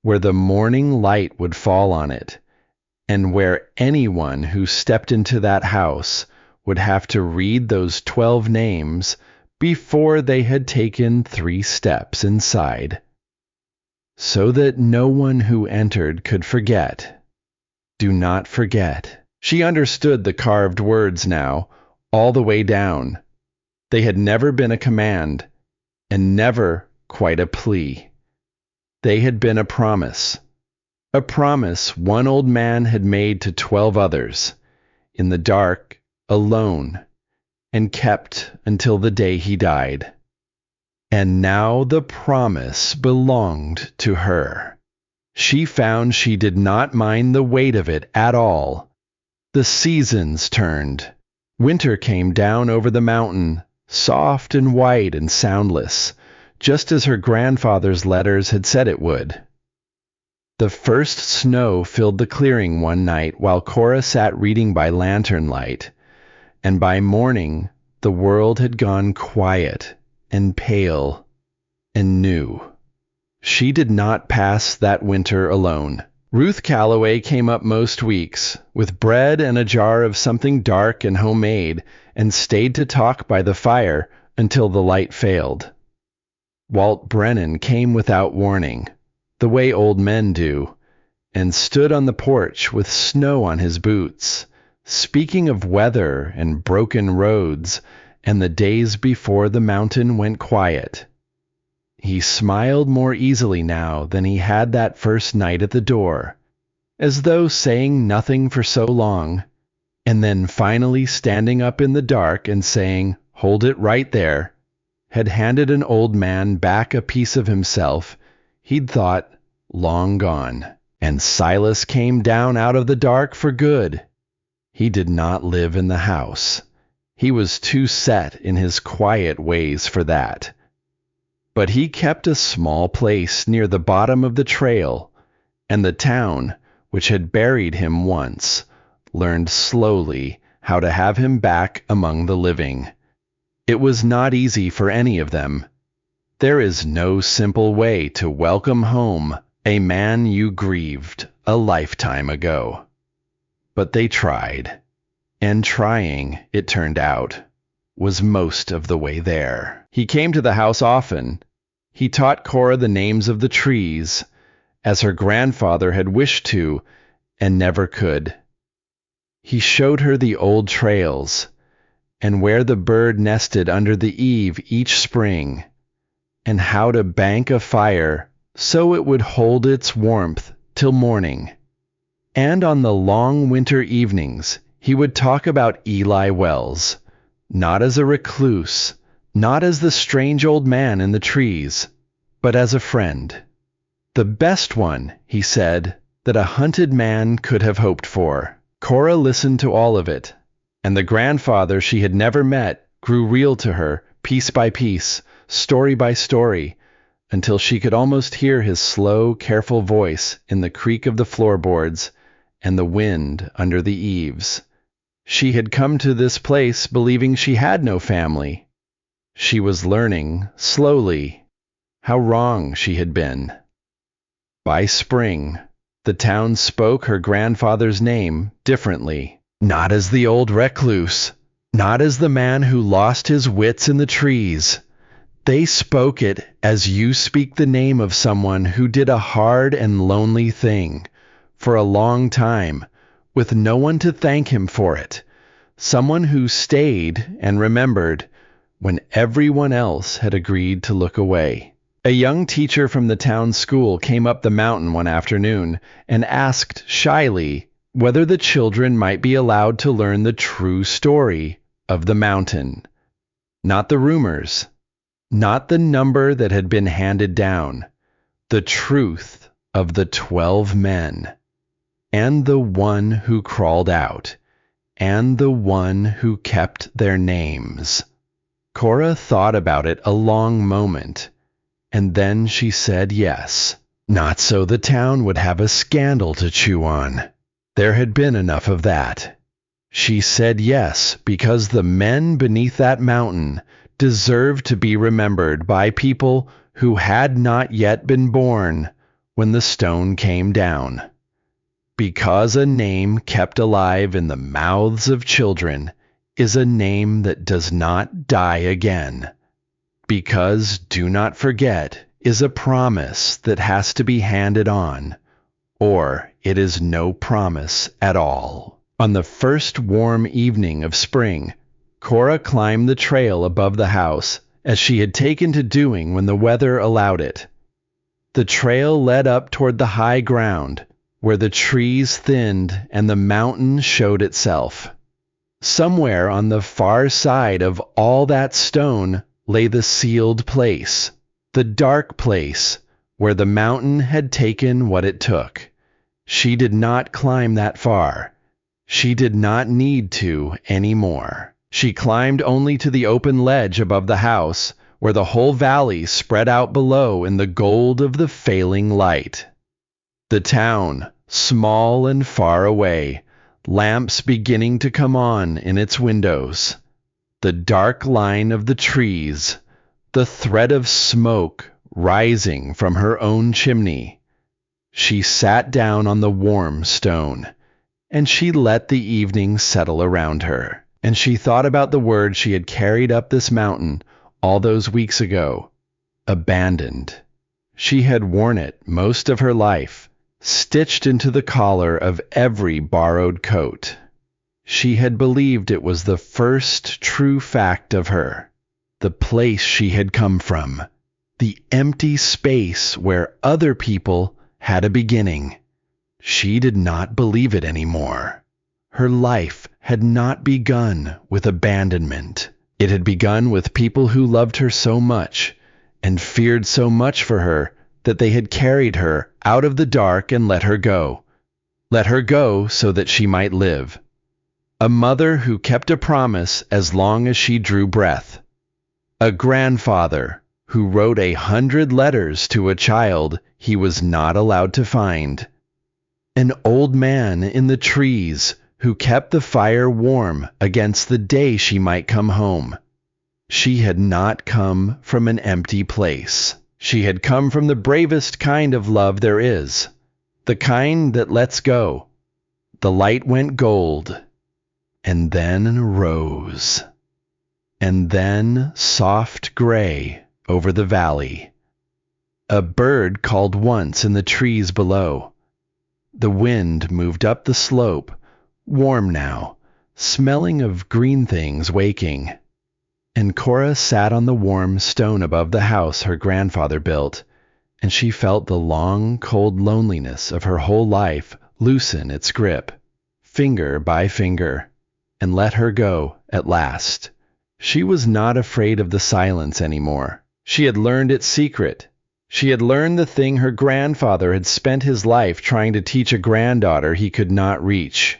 where the morning light would fall on it, and where anyone who stepped into that house would have to read those 12 names before they had taken 3 steps inside, so that no one who entered could forget. Do not forget. She understood the carved words now, all the way down. They had never been a command, and never quite a plea. They had been a promise. A promise one old man had made to 12 others, in the dark, alone, and kept until the day he died. And now the promise belonged to her. She found she did not mind the weight of it at all. The seasons turned. Winter came down over the mountain, soft and white and soundless, just as her grandfather's letters had said it would. The first snow filled the clearing one night while Cora sat reading by lantern light, and by morning the world had gone quiet and pale and new. She did not pass that winter alone. Ruth Calloway came up most weeks, with bread and a jar of something dark and homemade, and stayed to talk by the fire until the light failed. Walt Brennan came without warning, the way old men do, and stood on the porch with snow on his boots, speaking of weather and broken roads and the days before the mountain went quiet. He smiled more easily now than he had that first night at the door, as though saying nothing for so long, and then finally standing up in the dark and saying, "Hold it right there," had handed an old man back a piece of himself he'd thought long gone. And Silas came down out of the dark for good. He did not live in the house. He was too set in his quiet ways for that. But he kept a small place near the bottom of the trail, and the town, which had buried him once, learned slowly how to have him back among the living. It was not easy for any of them. There is no simple way to welcome home a man you grieved a lifetime ago. But they tried, and trying, it turned out, was most of the way there. He came to the house often. He taught Cora the names of the trees, as her grandfather had wished to, and never could. He showed her the old trails, and where the bird nested under the eave each spring, and how to bank a fire so it would hold its warmth till morning. And on the long winter evenings, he would talk about Eli Wells, not as a recluse, not as the strange old man in the trees, but as a friend. The best one, he said, that a hunted man could have hoped for. Cora listened to all of it, and the grandfather she had never met grew real to her, piece by piece, story by story, until she could almost hear his slow, careful voice in the creak of the floorboards and the wind under the eaves. She had come to this place believing she had no family. She was learning, slowly, how wrong she had been. By spring, the town spoke her grandfather's name differently, not as the old recluse, not as the man who lost his wits in the trees. They spoke it as you speak the name of someone who did a hard and lonely thing for a long time, with no one to thank him for it. Someone who stayed and remembered when everyone else had agreed to look away. A young teacher from the town school came up the mountain one afternoon and asked shyly whether the children might be allowed to learn the true story of the mountain. Not the rumors, not the number that had been handed down, the truth of the 12 men, and the one who crawled out, and the one who kept their names. Cora thought about it a long moment, and then she said yes. Not so the town would have a scandal to chew on. There had been enough of that. She said yes because the men beneath that mountain deserved to be remembered by people who had not yet been born when the stone came down. Because a name kept alive in the mouths of children is a name that does not die again. Because do not forget is a promise that has to be handed on, or it is no promise at all. On the first warm evening of spring, Cora climbed the trail above the house, as she had taken to doing when the weather allowed it. The trail led up toward the high ground, where the trees thinned and the mountain showed itself. Somewhere on the far side of all that stone lay the sealed place, the dark place, where the mountain had taken what it took. She did not climb that far. She did not need to anymore. She climbed only to the open ledge above the house, where the whole valley spread out below in the gold of the failing light. The town, small and far away, lamps beginning to come on in its windows. The dark line of the trees, the thread of smoke rising from her own chimney. She sat down on the warm stone, and she let the evening settle around her, and she thought about the word she had carried up this mountain all those weeks ago: abandoned. She had worn it most of her life, stitched into the collar of every borrowed coat. She had believed it was the first true fact of her, the place she had come from, the empty space where other people had a beginning. She did not believe it anymore. Her life had not begun with abandonment. It had begun with people who loved her so much and feared so much for her that they had carried her out of the dark and let her go. Let her go so that she might live. A mother who kept a promise as long as she drew breath. A grandfather who wrote 100 letters to a child he was not allowed to find. An old man in the trees who kept the fire warm against the day she might come home. She had not come from an empty place. She had come from the bravest kind of love there is, the kind that lets go. The light went gold, and then rose, and then soft gray over the valley. A bird called once in the trees below. The wind moved up the slope, warm now, smelling of green things waking. And Cora sat on the warm stone above the house her grandfather built, and she felt the long, cold loneliness of her whole life loosen its grip, finger by finger, and let her go at last. She was not afraid of the silence anymore. She had learned its secret. She had learned the thing her grandfather had spent his life trying to teach a granddaughter he could not reach.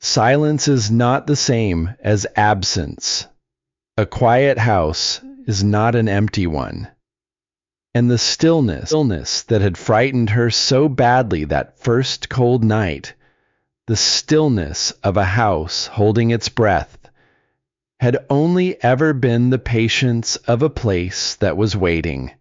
Silence is not the same as absence. A quiet house is not an empty one. And the stillness that had frightened her so badly that first cold night, the stillness of a house holding its breath, had only ever been the patience of a place that was waiting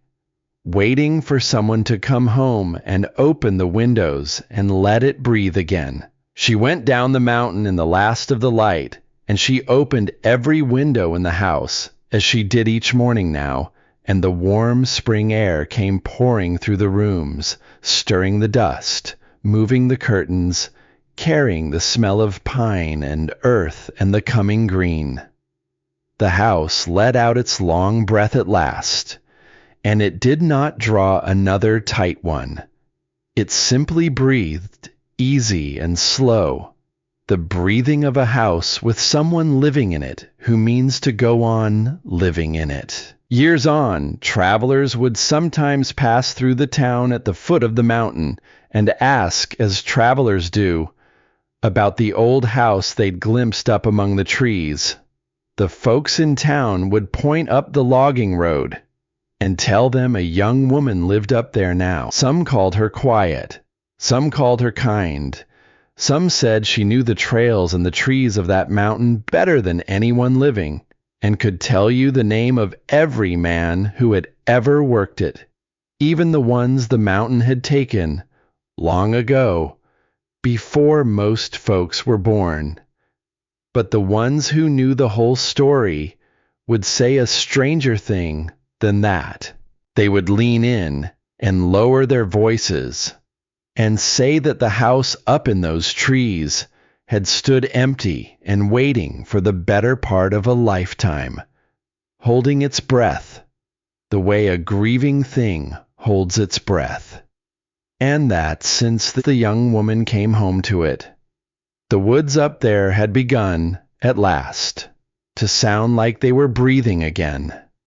for someone to come home and open the windows and let it breathe again. She went down the mountain in the last of the light, and she opened every window in the house, as she did each morning now, and the warm spring air came pouring through the rooms, stirring the dust, moving the curtains, carrying the smell of pine and earth and the coming green. The house let out its long breath at last, and it did not draw another tight one. It simply breathed, easy and slow, the breathing of a house with someone living in it who means to go on living in it. Years on, travelers would sometimes pass through the town at the foot of the mountain and ask, as travelers do, about the old house they'd glimpsed up among the trees. The folks in town would point up the logging road and tell them a young woman lived up there now. Some called her quiet. Some called her kind. Some said she knew the trails and the trees of that mountain better than anyone living, and could tell you the name of every man who had ever worked it, even the ones the mountain had taken long ago, before most folks were born. But the ones who knew the whole story would say a stranger thing than that. They would lean in and lower their voices and say that the house up in those trees had stood empty and waiting for the better part of a lifetime, holding its breath, the way a grieving thing holds its breath. And that since the young woman came home to it, the woods up there had begun, at last, to sound like they were breathing again.